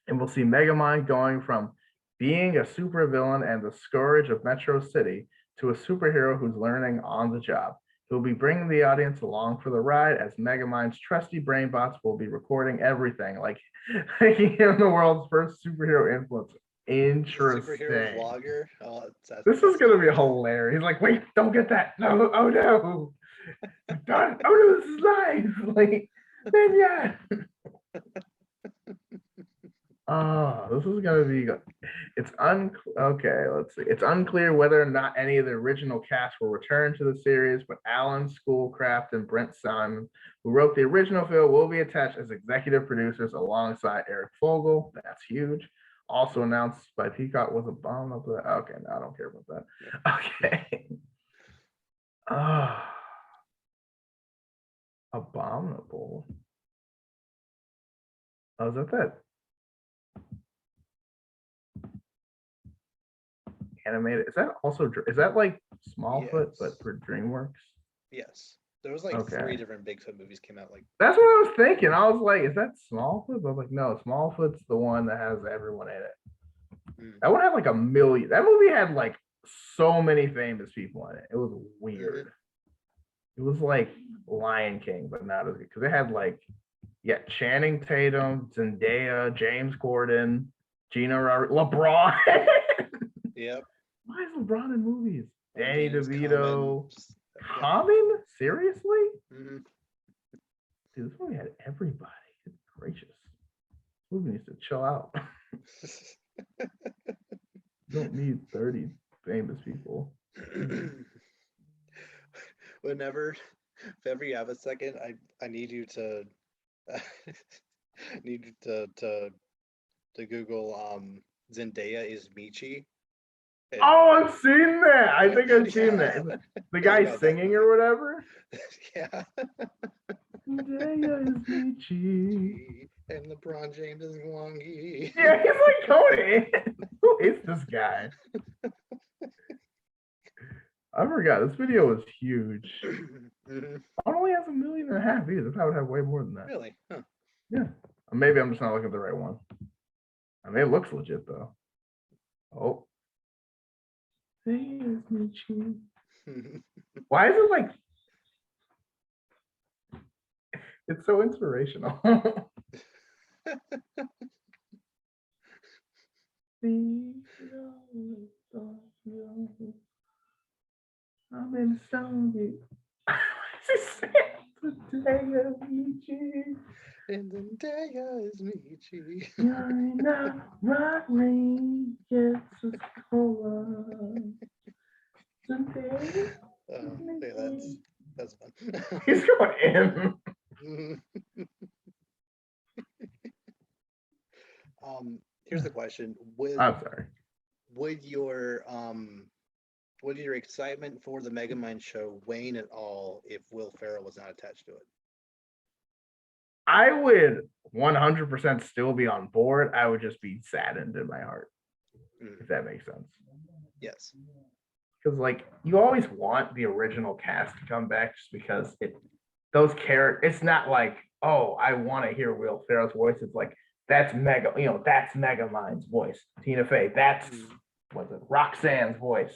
and we'll see Megamind going from being a supervillain and the scourge of Metro City to a superhero who's learning on the job. He'll be bringing the audience along for the ride as Megamind's trusty brainbots will be recording everything, like making him the world's first superhero influencer. Interesting. Superhero vlogger. This is gonna be hilarious. He's like, wait, don't get that. No, oh no. Oh no, this is live. Like, then yeah. This is gonna be good. Okay, let's see. It's unclear whether or not any of the original cast will return to the series, but Alan Schoolcraft and Brent Simon, who wrote the original film, will be attached as executive producers alongside Eric Fogel. That's huge. Also announced by Peacock was a bomb up there. Okay, no, I don't care about that. Okay. Abominable. Oh, is that animated? Is that also, is that like Smallfoot, but Yes. for DreamWorks? Yes. There was like Okay. 3 different Bigfoot movies came out like. That's what I was thinking. I was like, is that Smallfoot? But I was like, no, Smallfoot's the one that has everyone in it. That one had like a million. That movie had like so many famous people in it. It was weird. It was like Lion King, but not as good because it had like, yeah, Channing Tatum, Zendaya, James Corden, LeBron. Yep. Why is LeBron in movies? Danny James DeVito. Common. Common? Seriously? Mm-hmm. Dude, this movie had everybody. Good gracious. This movie needs to chill out. You don't need 30 famous people. Whenever, if ever you have a second, I need you to need you to Google Zendaya is Michi. Oh, I've seen that. I think I've seen that. The guy singing or whatever. Yeah. Zendaya is Michi. And LeBron James is Wongi. Yeah, he's like going. Who is this guy? I forgot. This video was huge. It only has 1.5 million either. I would have way more than that. Really? Huh. Yeah. Maybe I'm just not looking at the right one. I mean, it looks legit though. Oh. Why is it like? It's so inspirational. I'm in Sony. And Zendaya is Michi. You're not right. Yes, it's Yeah, that's fun. He's going in. Here's the question: I'm sorry. Would your excitement for the Megamind show wane at all if Will Ferrell was not attached to it? I would 100% still be on board. I would just be saddened in my heart, if that makes sense. Yes. Because like you always want the original cast to come back, just because those characters. It's not like, oh, I want to hear Will Ferrell's voice. It's like that's that's Megamind's voice. Tina Fey. That's Roxanne's voice.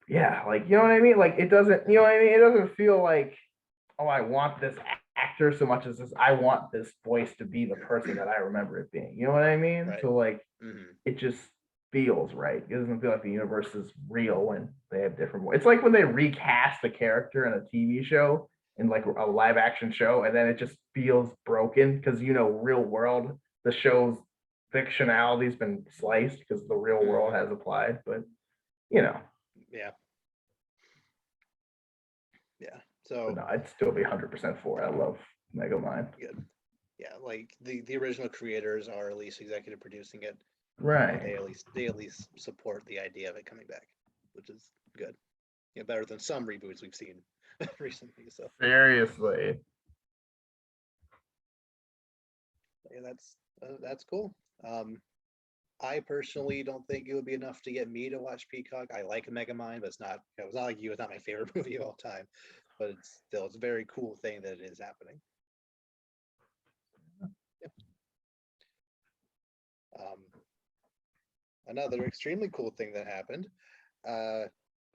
Yeah, like you know what I mean? Like it doesn't, you know what I mean? It doesn't feel like, oh, I want this actor so much as this, I want this voice to be the person that I remember it being. You know what I mean? Right. So like it just feels right. It doesn't feel like the universe is real when they have different voices. It's like when they recast a character in a TV show, in like a live action show, and then it just feels broken because real world, the show's fictionality's been sliced because the real world has applied. But yeah. So no, I'd still be 100% for it. I love Megamind. Good. Yeah, like the original creators are at least executive producing it. Right. They at least support the idea of it coming back, which is good. Better than some reboots we've seen recently. So seriously. Yeah, that's cool. I personally don't think it would be enough to get me to watch Peacock. I like Megamind, but it's not like you. It's not my favorite movie of all time, but it's a very cool thing that it is happening. Yeah. Another extremely cool thing that happened.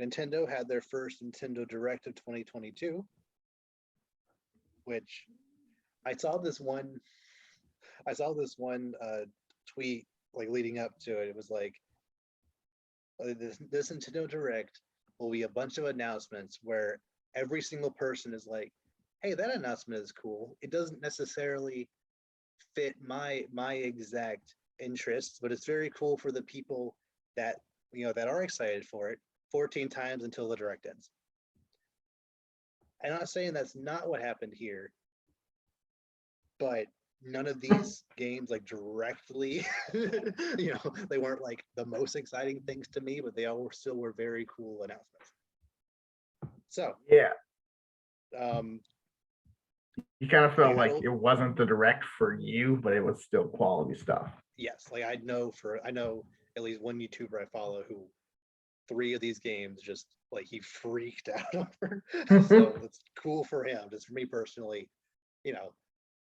Nintendo had their first Nintendo Direct of 2022, which I saw this one tweet like leading up to it. It was like this Nintendo Direct will be a bunch of announcements where every single person is like, hey, that announcement is cool. It doesn't necessarily fit my exact interests, but it's very cool for the people that that are excited for it. 14 times until the Direct ends. I'm not saying that's not what happened here, but none of these games like directly they weren't like the most exciting things to me, but they all still were very cool announcements. So Yeah. um, You kind of felt like don't- it wasn't the direct for you, but it was still quality stuff. yes, like I know at least one YouTuber I follow who 3 of these games just like he freaked out over. So it's cool for him. Just for me personally, you know,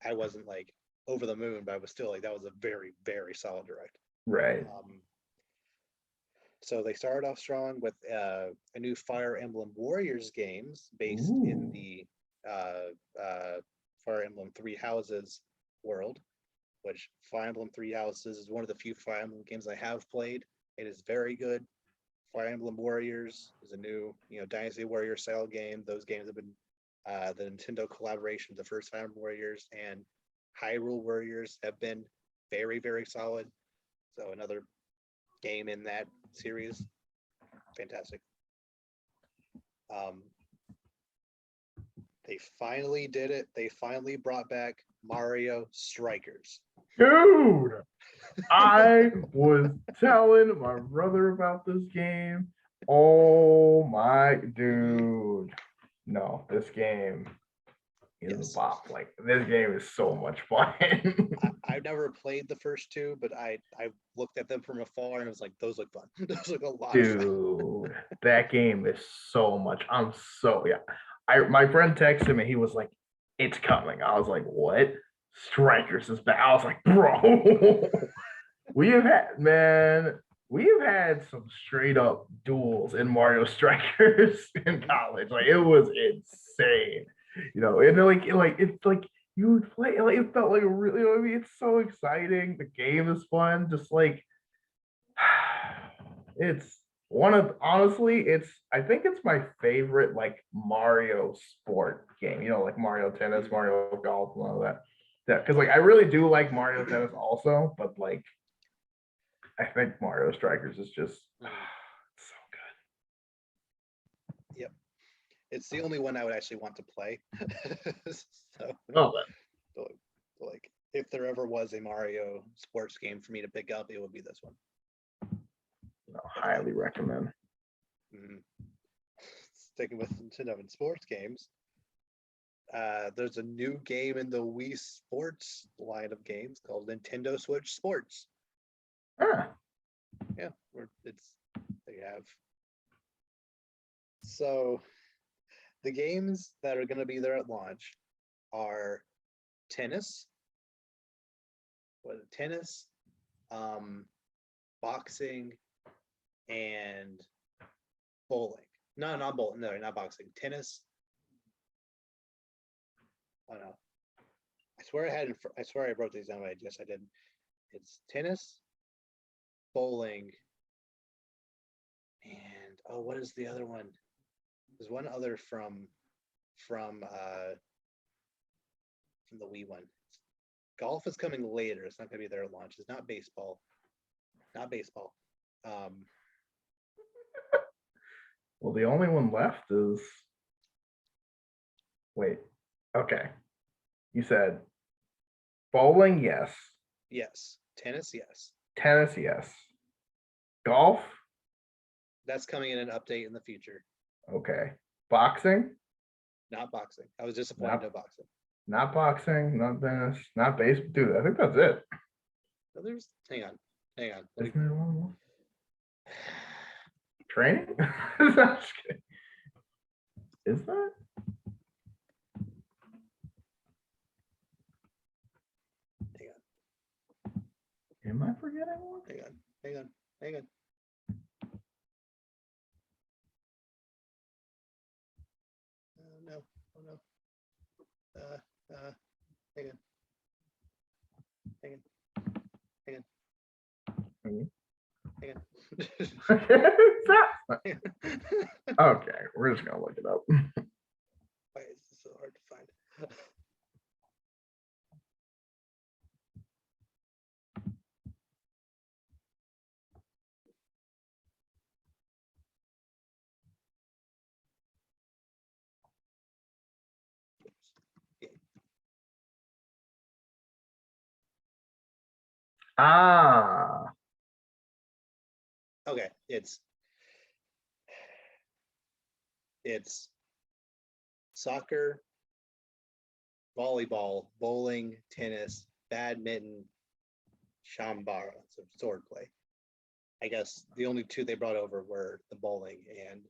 I wasn't like over the moon, but I was still like that was a very, very solid direct. Right. So they started off strong with a new Fire Emblem Warriors games based in the Fire Emblem Three Houses world, which Fire Emblem Three Houses is one of the few Fire Emblem games I have played. It is very good. Fire Emblem Warriors is a new, Dynasty Warrior style game. Those games have been the Nintendo collaboration, the first Fire Emblem Warriors and Hyrule Warriors have been very, very solid. So another game in that series, fantastic. They finally did it. They finally brought back Mario Strikers. Dude, I was telling my brother about this game. Oh my dude. No, this game is a bop. Like this game is so much fun. I've never played the first 2, but I looked at them from afar and I was like, those look fun. Those look a lot of fun. Dude, that game is so much. My friend texted me, he was like, it's coming. I was like, what? Strikers is back. I was like, bro. we have had some straight up duels in Mario Strikers in college. Like it was insane. And it's like you would play, like it felt like a really, I mean, it's so exciting. The game is fun, just like it's I think it's my favorite like Mario sport game, like Mario Tennis, Mario Golf, and all that. Yeah, because like I really do like Mario Tennis also, but like I think Mario Strikers is just so good. Yep. It's the only one I would actually want to play. So like if there ever was a Mario sports game for me to pick up, it would be this one. Highly recommend. Sticking with Nintendo and sports games, there's a new game in the Wii Sports line of games called Nintendo Switch Sports. Yeah, they have. So the games that are going to be there at launch are tennis, boxing, and bowling. No, not bowling. No, not boxing. Tennis. Oh no! I swear I wrote these down. But yes, I didn't. It's tennis, bowling, and what is the other one? There's one other from the Wii one. Golf is coming later. It's not going to be there at launch. It's not baseball. Not baseball. Well, the only one left is. Wait. Okay. You said bowling, yes. Yes. Tennis, yes. Tennis, yes. Golf? That's coming in an update in the future. Okay. Boxing? Not boxing. I was disappointed. No boxing. Not boxing, not tennis, not baseball. Dude, I think that's it. No, hang on. Isn't there one more? Training? Is that? Hang on. Am I forgetting one? Hang on. Oh no. Hang on. Okay, we're just gonna look it up. Why is this so hard to find? Okay, it's soccer, volleyball, bowling, tennis, badminton, shambara, so sword play. I guess the only two they brought over were the bowling and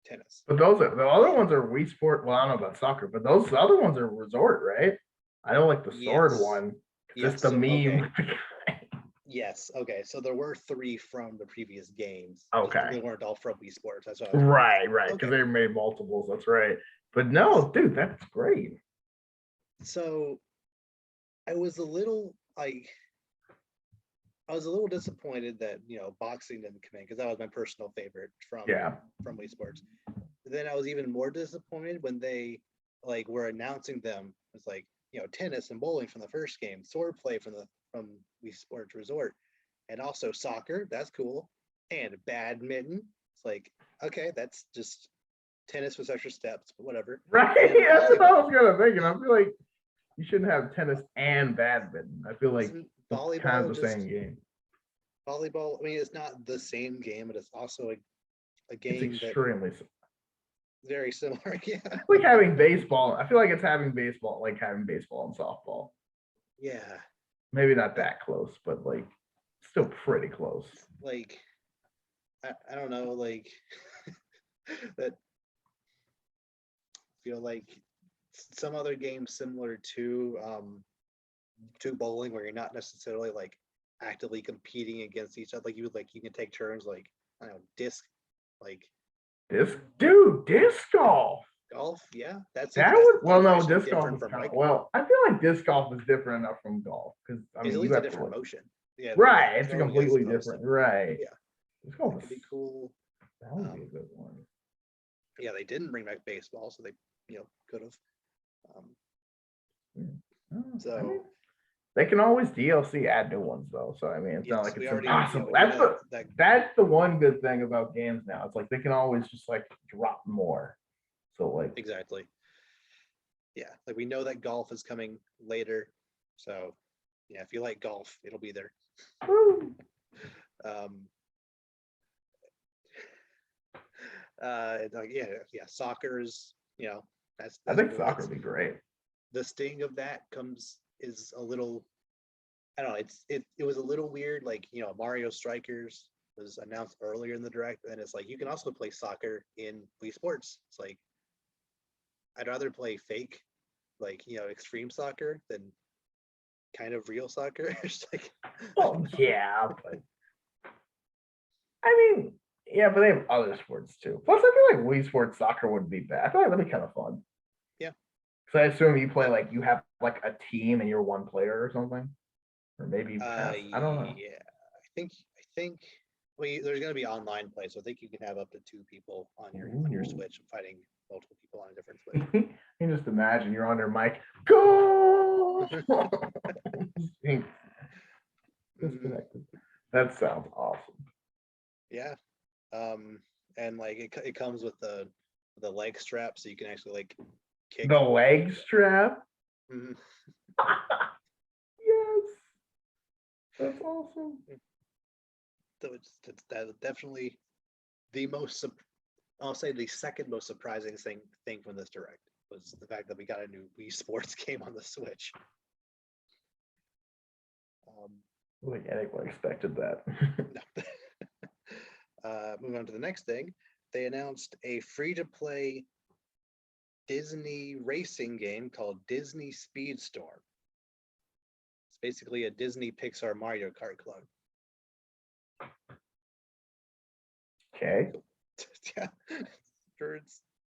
tennis. But those are the other ones are Wii Sport. Well, I don't know about soccer, but those other ones are resort, right? I don't like the sword Yes. one. Yes, Just the so, meme. okay. Yes. Okay. So there were 3 from the previous games. Okay. They weren't all from Wii Sports. That's what Right, because okay. they made multiples. That's right. But no, dude, that's great. So I was a little disappointed that boxing didn't come in because that was my personal favorite from Wii Sports. But then I was even more disappointed when they were announcing them. It's like tennis and bowling from the first game, sword play from Wii Sports Resort, and also soccer. That's cool, and badminton. It's like, okay, that's just tennis with extra steps, but whatever. Right, that's what I was gonna think, and I feel like you shouldn't have tennis and badminton. I feel like volleyball kind of the same game. Volleyball. I mean, it's not the same game, but it's also a game it's extremely very similar. Yeah, like having baseball. I feel like it's having baseball, like having baseball and softball. Yeah, maybe not that close, but like still pretty close. Like, I don't know, like that. Feel like some other games similar to bowling, where you're not necessarily actively competing against each other. You can take turns, I don't know, disc golf. Golf, yeah, disc golf is I feel like disc golf is different enough from golf because it's at least a different motion. Yeah, right. It's a completely different. Right. Yeah, disc golf would be cool. That would be a good one. Yeah, they didn't bring back baseball, so they could have. So they can always DLC add new ones though. So I mean, it's not like it's impossible. That's the one good thing about games now. It's like they can always just drop more. So exactly. Yeah, we know that golf is coming later. So yeah, if you like golf, it'll be there. Soccer is that's I think soccer would be great. The sting of that is a little, I don't know, it was a little weird. Mario Strikers was announced earlier in the direct, and it's you can also play soccer in Wii Sports. It's I'd rather play fake extreme soccer than kind of real soccer. Oh yeah, but I mean, yeah, but they have other sports too. Plus, I feel like Wii Sports soccer wouldn't be bad. I feel like that'd be kind of fun. Yeah. So I assume you play you have a team and you're one player or something, or maybe I don't know. Yeah, I think. Well, there's going to be online play, so I think you can have up to 2 people on your Switch fighting multiple people on a different Switch. You can just imagine you're on their mic. Go! Disconnected. That sounds awesome. Yeah, and it comes with the leg strap, so you can actually kick the leg strap. Mm-hmm. Yes, that's awesome. So it's definitely I'll say the second most surprising thing from this direct was the fact that we got a new Wii Sports game on the Switch. I think anyone expected that. Moving on to the next thing, they announced a free-to-play Disney racing game called Disney Speedstorm. It's basically a Disney Pixar Mario Kart clone. Okay.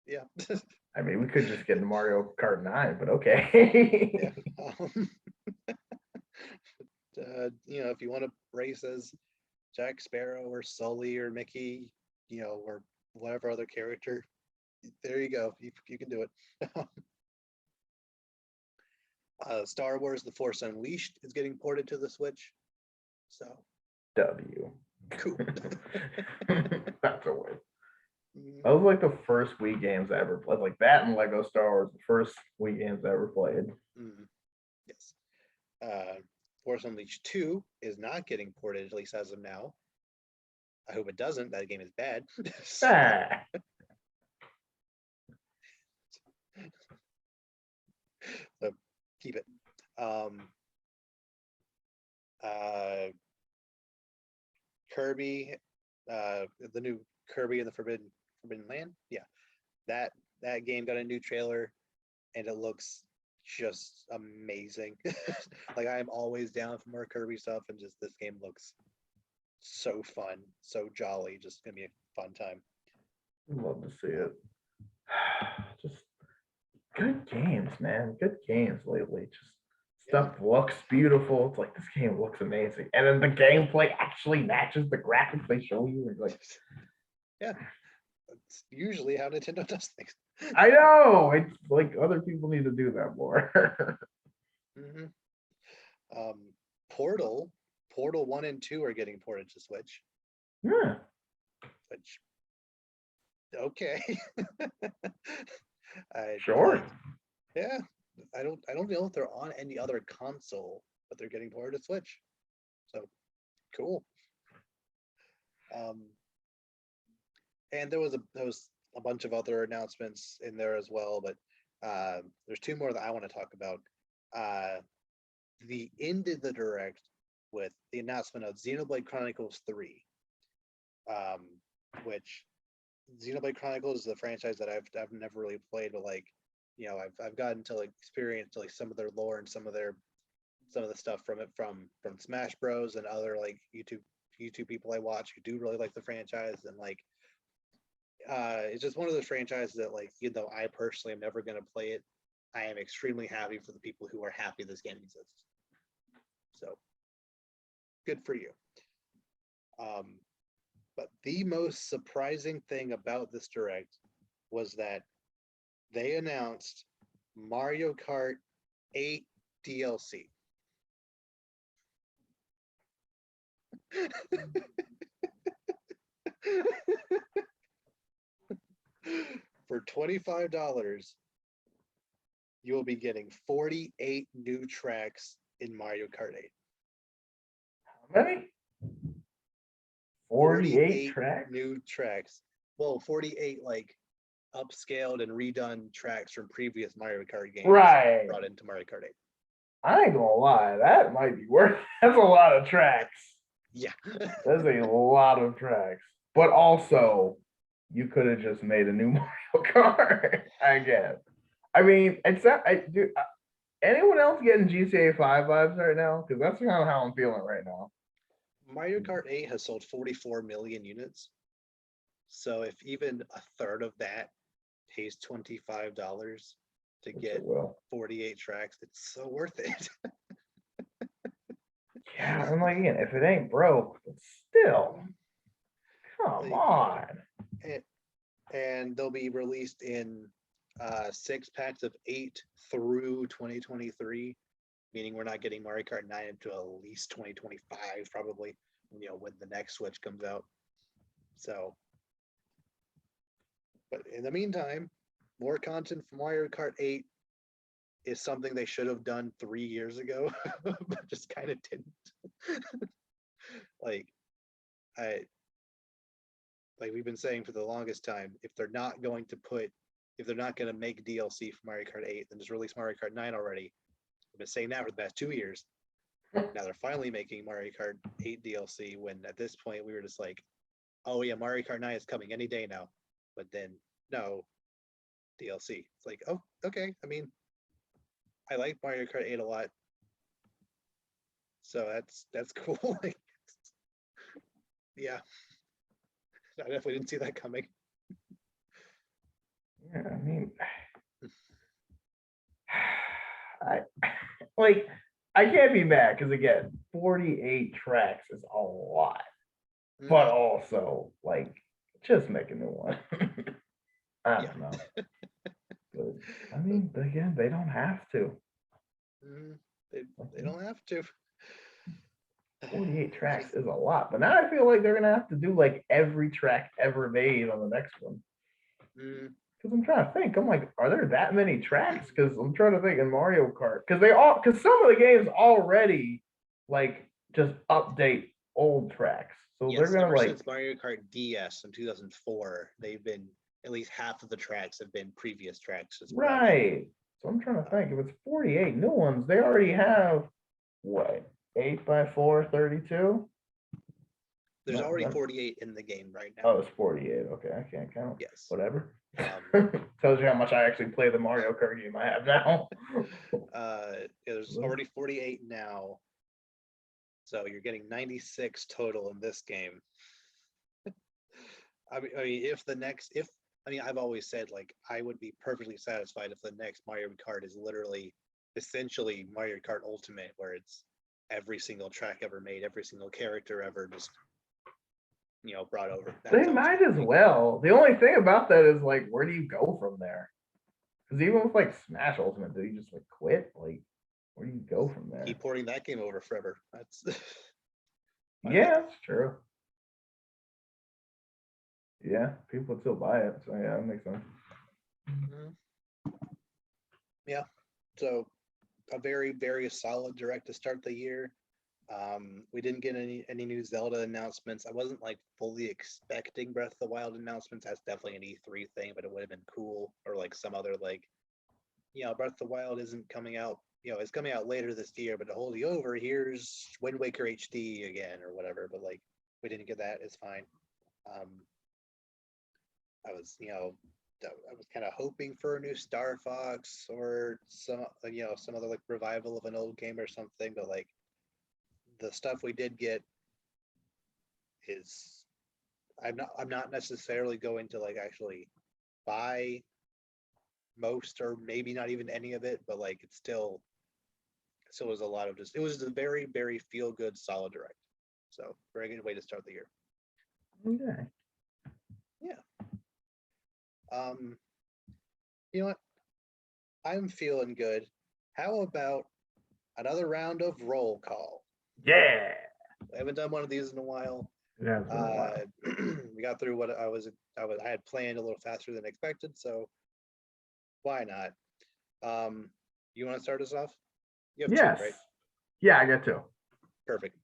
Yeah. I mean, we could just get Mario Kart 9, but okay. If you want to race as Jack Sparrow or Sully or Mickey, or whatever other character, there you go. You can do it. Star Wars: The Force Unleashed is getting ported to the Switch. So W. Cool. That's a win. That was the first Wii games I ever played. That and Lego Star Wars, the first Wii games I ever played. Yes. Force Unleashed 2 is not getting ported, at least as of now. I hope it doesn't. That game is bad. So keep it. Kirby, the new Kirby and the Forbidden Land. Yeah, that game got a new trailer, and it looks just amazing. Like I'm always down for more Kirby stuff, and just this game looks so fun, so jolly. Just gonna be a fun time. I'd love to see it. Just good games, man. Good games lately. Just stuff looks beautiful. It's like this game looks amazing, and then the gameplay actually matches the graphics they show you. And like, yeah, that's usually how Nintendo does things. I know. It's like other people need to do that more. Mm-hmm. Portal 1 and 2 are getting ported to Switch. Yeah. Which, okay. Sure. Yeah, I don't know if they're on any other console, but they're getting ported to Switch. So cool. And there was a bunch of other announcements in there as well, but there's two more that I want to talk about. The ended the direct with the announcement of Xenoblade Chronicles 3, which Xenoblade Chronicles is a franchise that I've never really played, but like, you know, I've gotten to like experience like some of their lore and some of the stuff from it from Smash Bros and other like YouTube people I watch who do really like the franchise, and like it's just one of those franchises that, like, even though I personally am never going to play it, I am extremely happy for the people who are happy this game exists. So good for you. But the most surprising thing about this direct was that they announced Mario Kart 8 DLC. For $25, you will be getting 48 new tracks in Mario Kart 8. How many? 48 tracks? New tracks. Well, 48 like upscaled and redone tracks from previous Mario Kart games, right, brought into Mario Kart 8. I ain't gonna lie, that might be worth. That's a lot of tracks. Yeah. That's a lot of tracks. But also, you could have just made a new Mario Kart, I guess. I mean, it's not, anyone else getting GTA 5 vibes right now? Because that's kind of how I'm feeling right now. Mario Kart 8 has sold 44 million units. So if even a third of that pays $25 to get 48 tracks, it's so worth it. Yeah, I'm like, again, if it ain't broke, but still, come on. And they'll be released in 6 packs of 8 through 2023, meaning we're not getting Mario Kart 9 until at least 2025, probably, you know, when the next Switch comes out. So, but in the meantime, more content for Mario Kart 8 is something they should have done 3 years ago, but just kind of didn't. like we've been saying for the longest time, if they're not going to make DLC for Mario Kart 8, then just release Mario Kart 9 already. I've been saying that for the past 2 years. Now they're finally making Mario Kart 8 DLC, when at this point we were just like, oh yeah, Mario Kart 9 is coming any day now. But then, no, DLC. It's like, oh, okay. I mean, I like Mario Kart 8 a lot. So that's cool. Like, yeah. I definitely didn't see that coming. Yeah, I mean, I can't be mad because again, 48 tracks is a lot, but also like just make a new one. I don't know. But, I mean, again, they don't have to. They don't have to. 48 tracks is a lot, but now I feel like they're gonna have to do like every track ever made on the next one. Because I'm trying to think, I'm like, are there that many tracks? Because I'm trying to think in Mario Kart, because some of the games already like just update old tracks, so they're gonna ever like since Mario Kart DS in 2004, they've been at least half of the tracks have been previous tracks as well. Right. So I'm trying to think. If it's 48 new ones, they already have what? 8x4, 32? There's No, already that's- 48 in the game right now. Oh, it's 48. Okay, I can't count. Yes. Whatever. Tells you how much I actually play the Mario Kart game I have now. Yeah, there's already 48 now. So you're getting 96 total in this game. I mean, I've always said, like, I would be perfectly satisfied if the next Mario Kart is literally essentially Mario Kart Ultimate, where it's every single track ever made, every single character ever just, brought over. They might as well. The only thing about that is, like, where do you go from there? Because even with like Smash Ultimate, do you just like quit? Like, where do you go from there? Keep porting that game over forever. That's yeah, that's true. Yeah, people would still buy it. So yeah, that makes sense. Yeah. So a very, very solid direct to start the year. We didn't get any new Zelda announcements. I wasn't like fully expecting Breath of the Wild announcements. That's definitely an E3 thing, but it would have been cool, or like some other like, Breath of the Wild isn't coming out. It's coming out later this year, but to hold you over, here's Wind Waker HD again or whatever. But like, we didn't get that. It's fine. I was kind of hoping for a new Star Fox or some other like revival of an old game or something, but like the stuff we did get is I'm not necessarily going to like actually buy most or maybe not even any of it, but like it still was a lot of it was a very, very feel good solid direct. So very good way to start the year. Okay. Yeah. You know what? I'm feeling good. How about another round of roll call? Yeah. I haven't done one of these in a while. Yeah. We got through what I had planned a little faster than expected, so why not? You want to start us off? You have yes. two, right? Yeah, I got two. Perfect.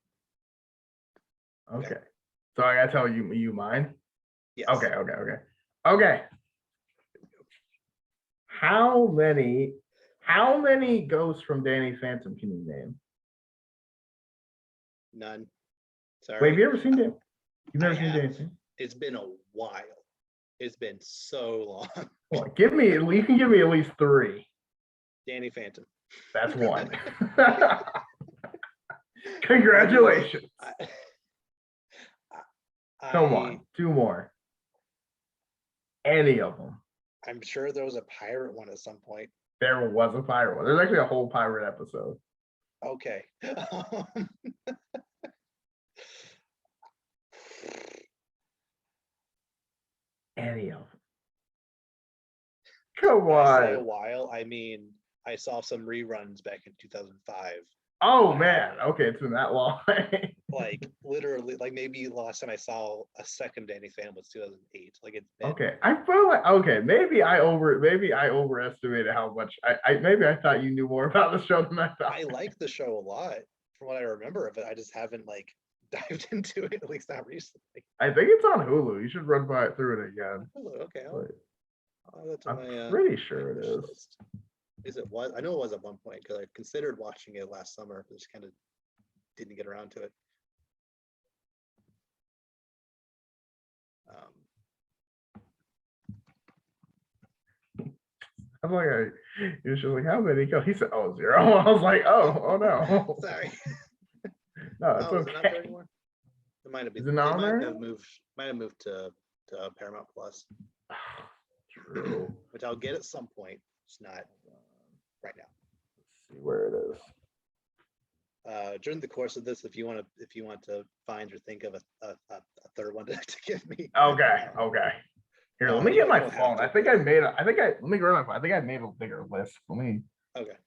Okay. So I gotta tell you mine? Yes. Okay. How many ghosts from Danny Phantom can you name? None. Sorry. Wait, have you ever seen Danny? You've never seen Danny Phantom? It's been a while. It's been so long. Well, you can give me at least 3. Danny Phantom. That's 1. Congratulations. Come on, 2 more. Any of them. I'm sure there was a pirate one at some point. There was a pirate one. There's actually a whole pirate episode. Okay. Any of them. Come When on. I say a while, I mean I saw some reruns back in 2005. Oh man, okay, it's been that long. Like literally, like maybe the last time I saw a second Danny Phantom was 2008. Like it's been... Okay, I feel like maybe I overestimated how much maybe I thought you knew more about the show than I thought. I like the show a lot from what I remember of it. I just haven't like dived into it, at least not recently. I think it's on Hulu. You should run through it again. Hulu, okay. I'm pretty sure it is. List. Is it was? I know it was at one point because I considered watching it last summer, but just kind of didn't get around to it. I'm like, he was just like, how many go? He said, 0. I was like, oh no. Sorry. No, it's okay. Is it not there anymore? It might have been. Is it not might have moved to Paramount Plus. True. Which I'll get at some point. It's not right now. Let's see where it is. During the course of this, if you want to find or think of a third one to give me. Okay. Here, let me get my phone. Let me grab my phone. I think I made a bigger list. Let me. Okay.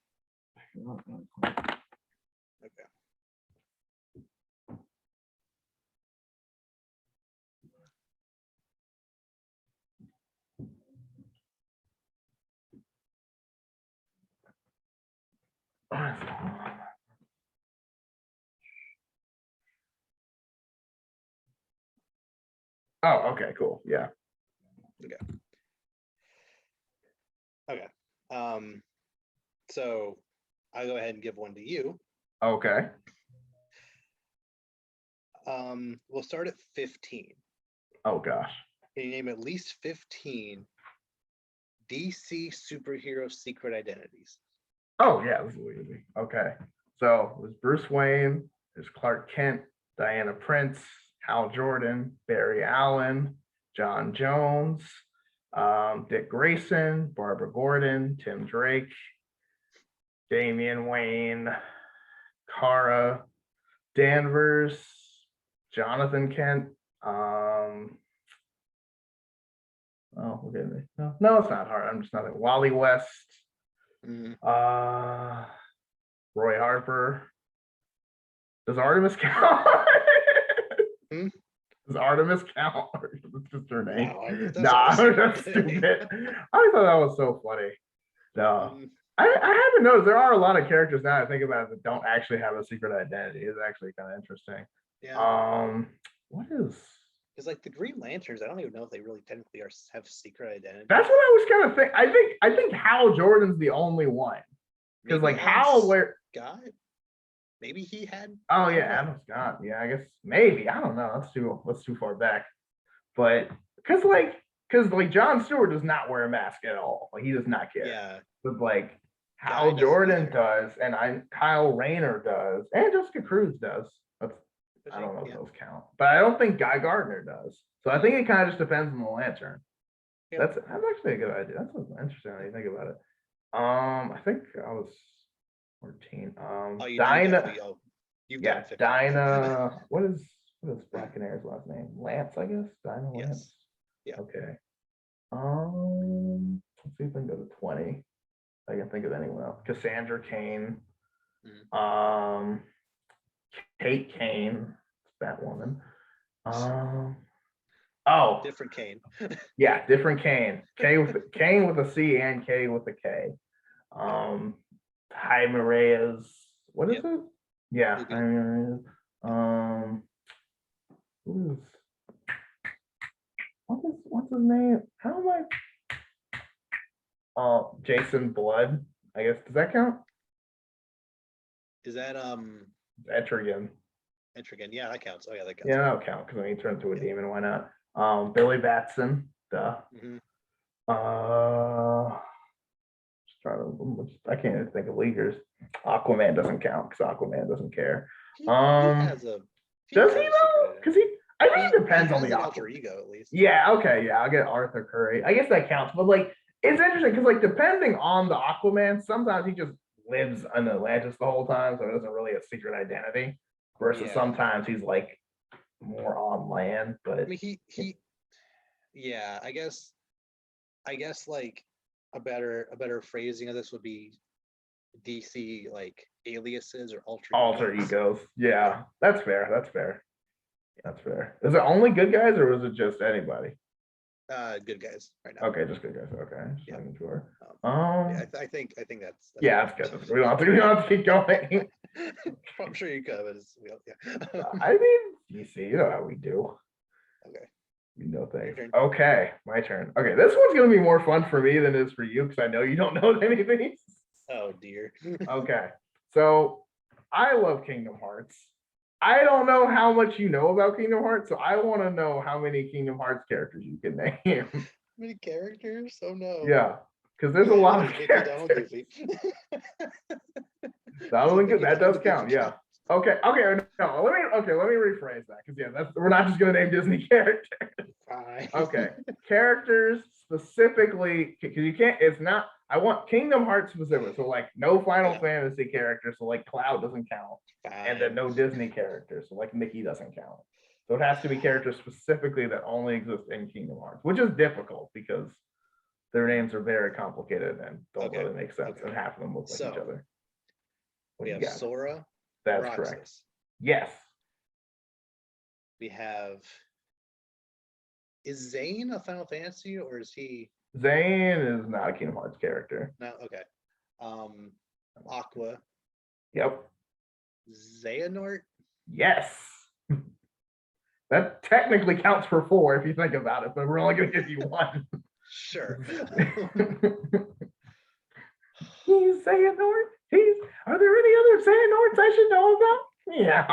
Oh, okay, cool. Yeah. Okay. Okay. So I'll go ahead and give one to you. Okay. We'll start at 15. Oh gosh. Can you name at least 15 DC superhero secret identities? Oh yeah, this is easy. Okay. So there's Bruce Wayne, there's Clark Kent, Diana Prince, Hal Jordan, Barry Allen, John Jones, Dick Grayson, Barbara Gordon, Tim Drake, Damian Wayne, Kara Danvers, Jonathan Kent. Oh, we're getting it. No, it's not hard. I'm just not. Wally West. Roy Harper. Does Artemis count? Does Artemis count? It's just her name. No, that's stupid. I thought that was so funny. No. I haven't noticed there are a lot of characters now I think about it that don't actually have a secret identity. It's actually kind of interesting. Yeah. What is? Because like the Green Lanterns, I don't even know if they really technically have secret identity. That's what I was kind of thinking. I think Hal Jordan's the only one. Because like Hal, where Scott, maybe he had. Oh yeah, Adam Scott. Yeah, I guess maybe. I don't know. That's too far back. But because John Stewart does not wear a mask at all. Like he does not care. Yeah. But like Hal Jordan does, and Kyle Rayner does, and Jessica Cruz does. I don't know if those count, but I don't think Guy Gardner does. So I think it kind of just depends on the lantern. Yeah. That's actually a good idea. That's interesting when you think about it. I think I was 14. Dinah. Dinah. What is Black Canary's last name? Lance, I guess. Dinah Lance. Yeah. Okay. Let's see if I can go to 20. I can think of anyone else. Cassandra Cain. Kate Kane, Batwoman. Different Kane. Yeah, different Kane. Kane with a C and K with a K. Jaime Reyes. What is it? Yeah, Jaime Reyes. What's his name? How am I? Jason Blood. I guess does that count? Is that Etrigan? Yeah, that counts. Oh yeah, that counts. Yeah, that'll count because when he turned into a demon, why not? Billy Batson. Duh. I can't even think of leaguers. Aquaman doesn't count because Aquaman doesn't care. Does he though? Because I think it depends on the alter ego at least. Yeah. Okay. Yeah, I'll get Arthur Curry. I guess that counts, but like it's interesting because like depending on the Aquaman, sometimes he just lives in Atlantis the whole time, so it doesn't really have secret identity. Versus sometimes he's like more on land, but I mean he yeah, I guess like a better phrasing of this would be DC like aliases or alter egos. Yeah, that's fair. That's fair. Is it only good guys or was it just anybody? Good guys right now. Okay, just good guys. Okay, just making sure. Yeah, I think that's yeah, that's good. We don't have to keep going. I'm sure you could, but I mean, you see, you know how we do. Okay. You know things. Okay, my turn. Okay, this one's gonna be more fun for me than it is for you because I know you don't know any of these. Oh dear. Okay, so I love Kingdom Hearts. I don't know how much you know about Kingdom Hearts, so I want to know how many Kingdom Hearts characters you can name. How many characters? Oh no. Yeah, because there's a lot of characters. That does count. Yeah. Okay. No. Let me rephrase that because we're not just gonna name Disney characters. Fine. Okay. Characters specifically because you can't. It's not. I want Kingdom Hearts specific. So like no Final Fantasy characters. So like Cloud doesn't count. Fine. And then no Disney characters. So like Mickey doesn't count. So it has to be characters specifically that only exist in Kingdom Hearts, which is difficult because their names are very complicated and don't really make sense, and half of them look like each other. We have Sora. That's correct. Yes. We have. Is Zane a Final Fantasy or is he? Zane is not a Kingdom Hearts character. No. Okay. Aqua. Yep. Xehanort. Yes. That technically counts for 4 if you think about it, but we're only going to give you 1. Sure. Xehanort. Are there any other Xehanorts I should know about? Yeah.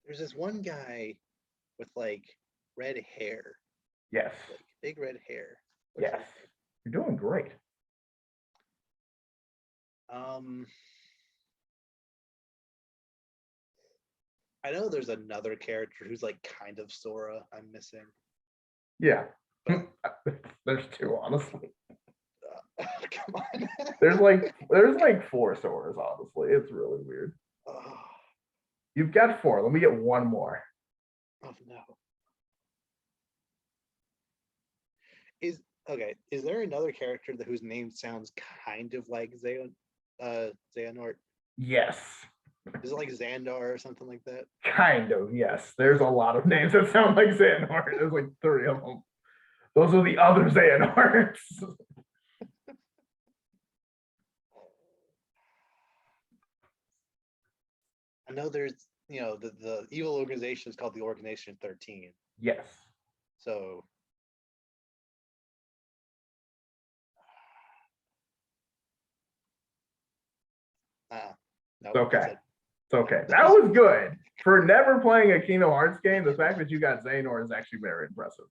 There's this one guy with like red hair. Yes. Like big red hair. Yes. You're doing great. I know there's another character who's like kind of Sora I'm missing. Yeah. There's two, honestly. Come on. there's like 4 Soras, honestly. It's really weird. You've got 4. Let me get one more. Oh no. Is there another character whose name sounds kind of like Xehanort? Yes. Is it like Xandar or something like that? Kind of, yes. There's a lot of names that sound like Xehanort. There's like 3 of them. Those are the other Xehanorts. I know there's, the evil organization is called the Organization 13. Yes. So no, it's okay. It's okay. That was good. For never playing a Kingdom Hearts game, the fact that you got Xehanort is actually very impressive.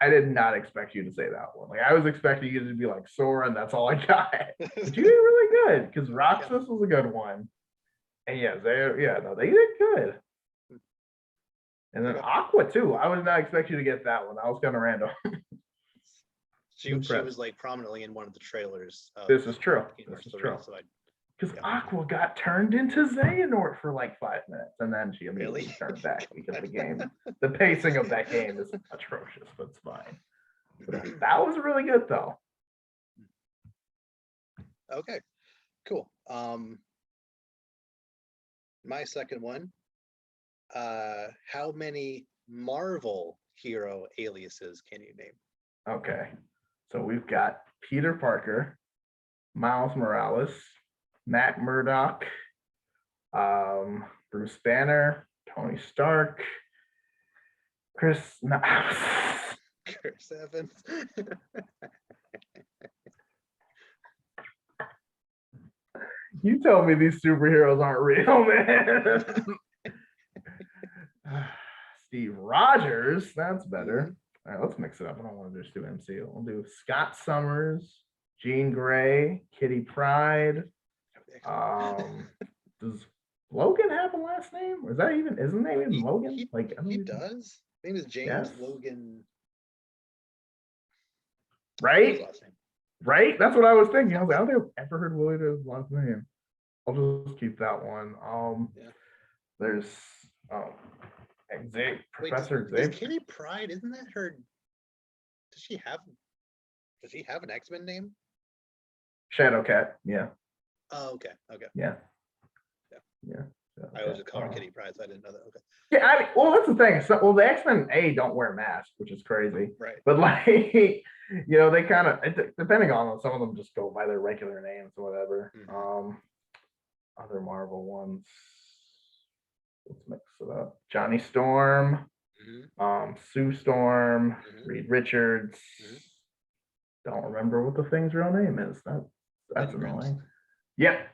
I did not expect you to say that one. Like I was expecting you to be like Sora, and that's all I got. But you did really good because Roxas was a good one. And yeah, they did good. And then Aqua too. I would not expect you to get that one. I was kind of random. she was like prominently in one of the trailers. This is true. This is true. Because Aqua got turned into Xehanort for like 5 minutes, and then she immediately turned back because the game, the pacing of that game is atrocious, but it's fine. So that was really good though. Okay, cool. My second one. How many Marvel hero aliases can you name? Okay, so we've got Peter Parker, Miles Morales, Matt Murdock, Bruce Banner, Tony Stark, Chris Evans. You tell me these superheroes aren't real, man. Steve Rogers, that's better. All right, let's mix it up. I don't want to just do MCU. We'll do Scott Summers, Jean Grey, Kitty Pryde. Does Logan have a last name? Or is that even his name? Even Logan? He does. His name is James Logan. Right? Right? That's what I was thinking. I was like, I don't think I've ever heard William's last name. I'll just keep that one. There's Professor Xavier. Kitty Pryde, isn't that her? Does she have an X-Men name? Shadowcat, yeah. Oh, okay. Yeah. I always just call her Kitty Pryde, so I didn't know that. Okay. Yeah, well, that's the thing. So, the X-Men don't wear masks, which is crazy. Right. But like, they kind of, depending on them, some of them just go by their regular names or whatever. Mm-hmm. Other Marvel ones. Let's mix it up. Johnny Storm, Sue Storm, Reed Richards. Don't remember what the thing's real name is. That's annoying. Yep,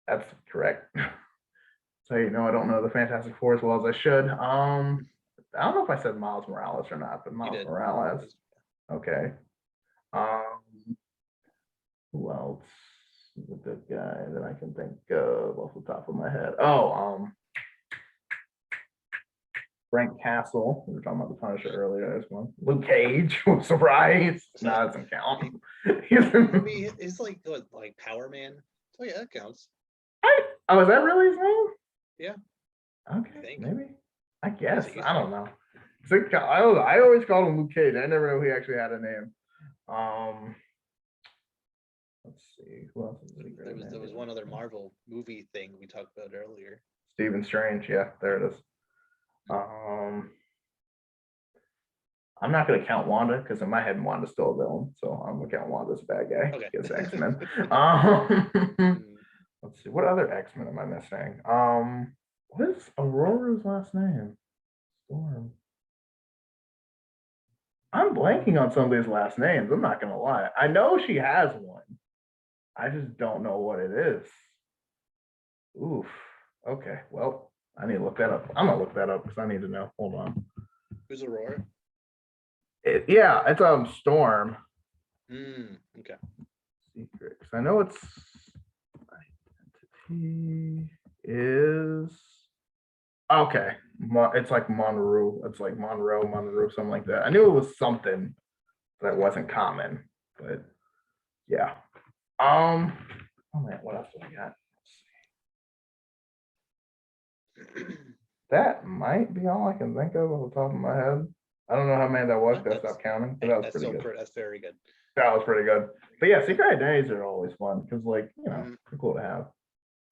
that's correct. So I don't know the Fantastic Four as well as I should. I don't know if I said Miles Morales or not, but Miles Morales. Okay. Who else is a good guy that I can think of off the top of my head? Frank Castle. We were talking about the Punisher earlier. This one. Luke Cage. Surprise. No, that doesn't count. He's like Power Man. So yeah, that counts. Oh, is that really his name? Yeah. Okay, maybe. I guess. I don't know. I always called him Luke Cage. I never knew he actually had a name. Let's see. Who else is there was one other Marvel movie thing we talked about earlier. Stephen Strange. Yeah, there it is. I'm not going to count Wanda because in my head, Wanda's still a villain. So I'm going to count Wanda as a bad guy. Okay. Against X-Men. Let's see. What other X-Men am I missing? What is Aurora's last name? Storm. I'm blanking on some of these last names. I'm not gonna lie. I know she has one. I just don't know what it is. Oof. Okay. Well, I need to look that up. I'm gonna look that up because I need to know. Hold on. Who's Aurora? Yeah, it's Storm. Okay. Secret. I know it's identity is okay. It's like Monroe. It's like Monroe, something like that. I knew it was something that wasn't common, but yeah. Oh man, what else do I got? That might be all I can think of off the top of my head. I don't know how many that was because I stopped counting, but that was pretty good. That's very good. That was pretty good. But yeah, secret identities are always fun because, like, they're cool to have.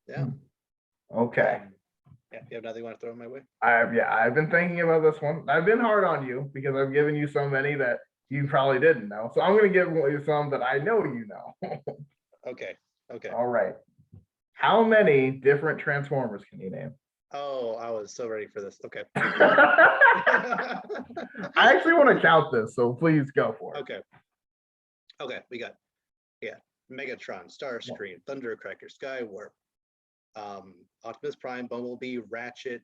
Yeah. Okay. Yeah, you have nothing you want to throw my way? I've been thinking about this one. I've been hard on you because I've given you so many that you probably didn't know. So I'm gonna give you some that I know you know. Okay. All right. How many different Transformers can you name? Oh, I was so ready for this. Okay. I actually want to count this, so please go for it. Okay, we got Megatron, Starscream, Thundercracker, Skywarp, Optimus Prime, Bumblebee, Ratchet,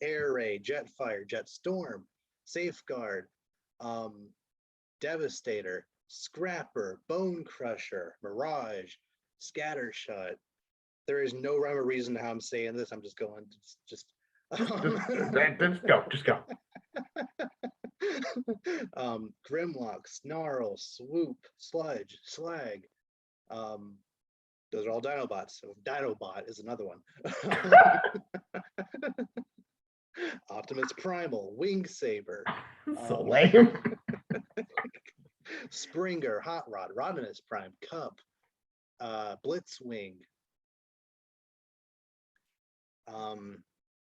Air Ray, Jetfire, Jetstorm, Safeguard, Devastator, Scrapper, Bone Crusher, Mirage, Scattershot. There is no rhyme or reason to how I'm saying this. I'm just going. Just go. Grimlock, Snarl, Swoop, Sludge, Slag. Those are all Dinobots. So Dinobot is another one. Optimus Primal, Wing Saber. So lame. Springer, Hot Rod, Rodimus Prime, Cup, Blitzwing,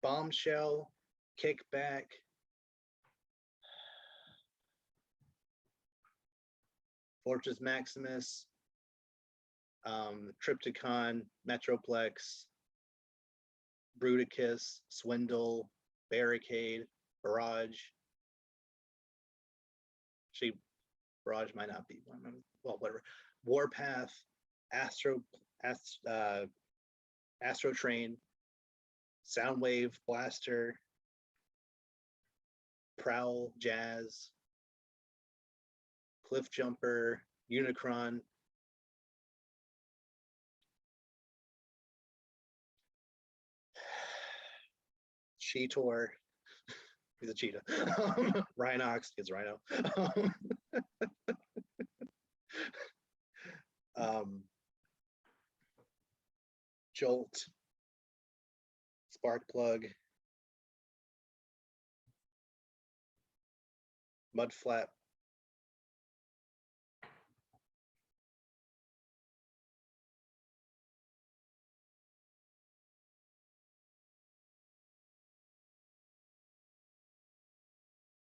Bombshell, Kickback, Fortress Maximus, Triptychon, Metroplex, Bruticus, Swindle, Barricade, Barrage. Actually, Barrage might not be one. Well, whatever. Warpath, Astro Train, Soundwave, Blaster, Prowl, Jazz, Cliff Jumper, Unicron, Cheetor. He's a cheetah. Rhinox is Rhino. Jolt, Sparkplug, Mudflap,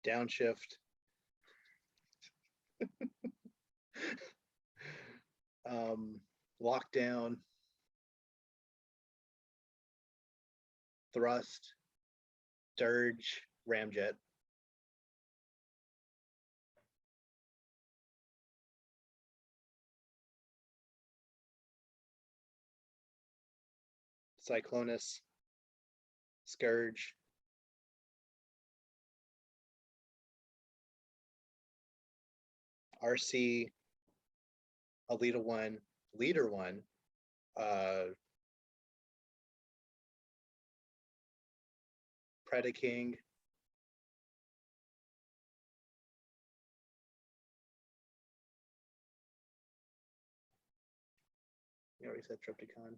Downshift, Lockdown, Thrust, Dirge, Ramjet, Cyclonus, Scourge, RC, Alita 1, Leader 1, Predaking, you already said Triptychon.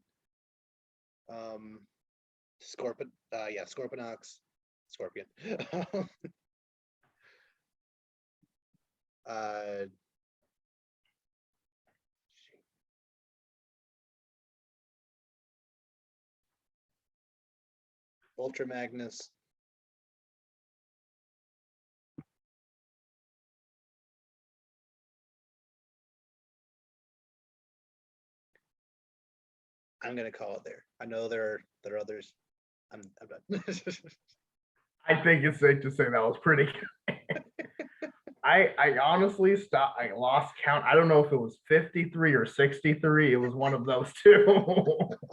Scorpionox, Scorpion. Ultra Magnus, I'm gonna call it there. I know there are others. I'm done. I think it's safe to say that was pretty good. I honestly stopped. I lost count. I don't know if it was 53 or 63. It was one of those two.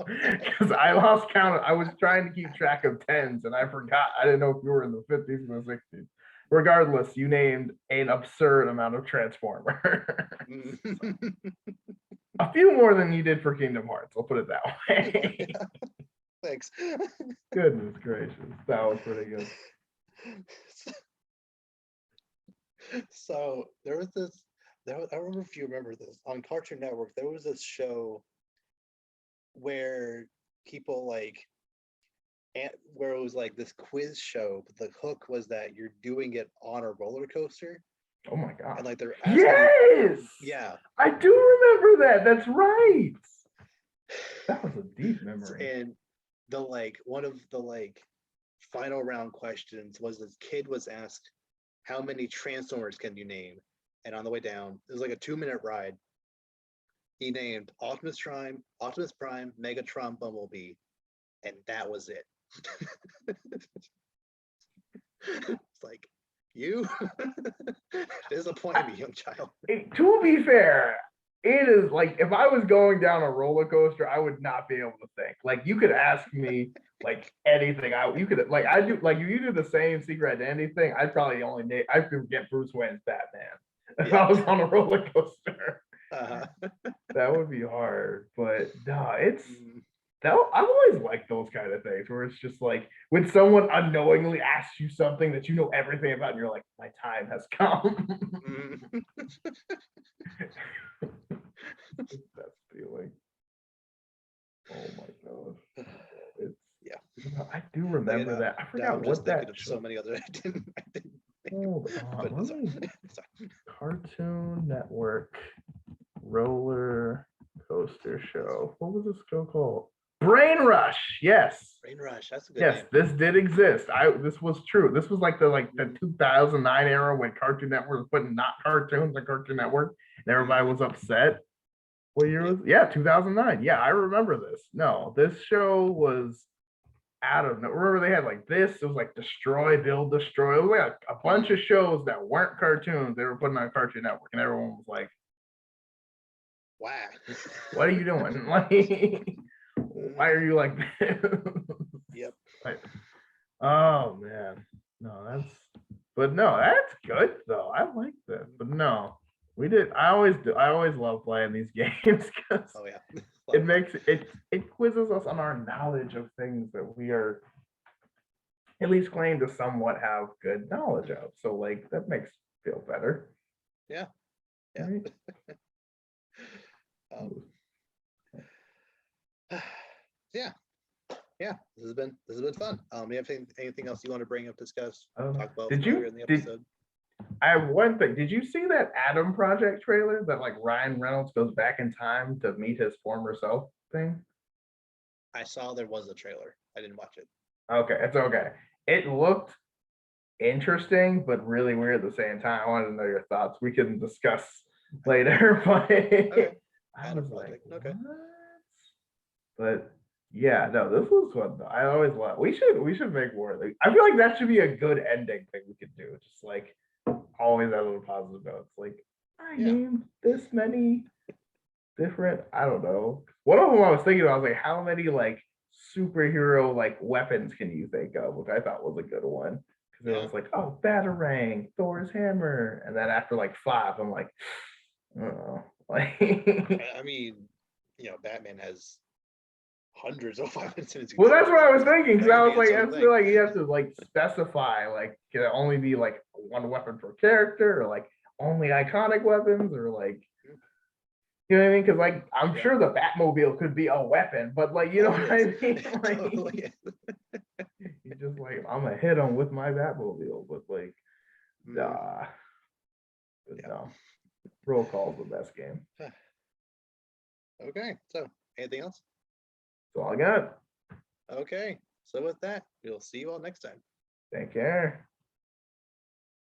Because I lost count. I was trying to keep track of tens and I forgot. I didn't know if you were in the 50s or the 60s. Regardless, you named an absurd amount of Transformers. A few more than you did for Kingdom Hearts. I'll put it that way. Thanks. Goodness gracious. That was pretty good. So there was this. I don't remember if you remember this on Cartoon Network. There was this show where people where it was like this quiz show, but the hook was that you're doing it on a roller coaster. Oh my god! And like they're asking yes, yeah, I do remember that. That's right. That was a deep memory. And one of the final round questions was this kid was asked, how many Transformers can you name? And on the way down, it was like a 2-minute ride. He named Optimus Prime, Megatron, Bumblebee, and that was it. It's like, you disappointed me, young child. To be fair, it is like if I was going down a roller coaster, I would not be able to think. Like you could ask me like anything. You could I do if you do the same secret identity thing, I'd probably I could get Bruce Wayne's Batman if I was on a roller coaster. That would be hard, but no, it's I've always liked those kind of things where it's just like when someone unknowingly asks you something that you know everything about, and you're like, my time has come. That feeling. Oh my gosh. I do remember that. I forgot what that. So many other. I didn't Hold on. Cartoon Network roller coaster show. What was this show called? Brain Rush. Yes. Brain Rush. That's a good name. Yes, this did exist. This was true. This was like the 2009 era when Cartoon Network was putting not cartoons on Cartoon Network, and everybody was upset. What year was? Yeah, 2009. Yeah, I remember this. No, this show was out of no. Remember they had like this. It was like Destroy, Build, Destroy. It was like a bunch of shows that weren't cartoons. They were putting on Cartoon Network, and everyone was like, "Wow, what are you doing? Like, why are you like this?" Yep. Like, oh man, no, that's good though. I like this, but no, we did. I always love playing these games because it makes it quizzes us on our knowledge of things that we are at least claim to somewhat have good knowledge of. So like that makes me feel better. Yeah. Right? Yeah, this has been fun. You have anything else you want to bring up, discuss, talk about in the episode? I have one thing. Did you see that Adam Project trailer that like Ryan Reynolds goes back in time to meet his former self thing? I saw there was a trailer. I didn't watch it. Okay, it's okay. It looked interesting, but really weird at the same time. I wanted to know your thoughts. We can discuss later, but I was like, okay. But yeah, no, this was fun though. I always love. We should make more. I feel like that should be a good ending thing we could do. Just like always have little positive notes. Like I named this many different. I don't know. One of them I was thinking about, I was like, how many like superhero like weapons can you think of? Which I thought was a good one because it was like, oh, Batarang, Thor's hammer, and then after like 5, I'm like, oh, like. I mean, Batman has hundreds of weapons in his. Well, that's what I was thinking because I was like, I feel like you have to like specify, like, can it only be like one weapon per character, or like only iconic weapons, or like, you know what I mean? Because like I'm sure the Batmobile could be a weapon, but like, you know what I mean? Like, you just like, I'm gonna hit him with my Batmobile, but like, nah. But no. Roll call's the best game. Okay, so anything else? That's all I got. Okay, so with that, we'll see you all next time. Take care.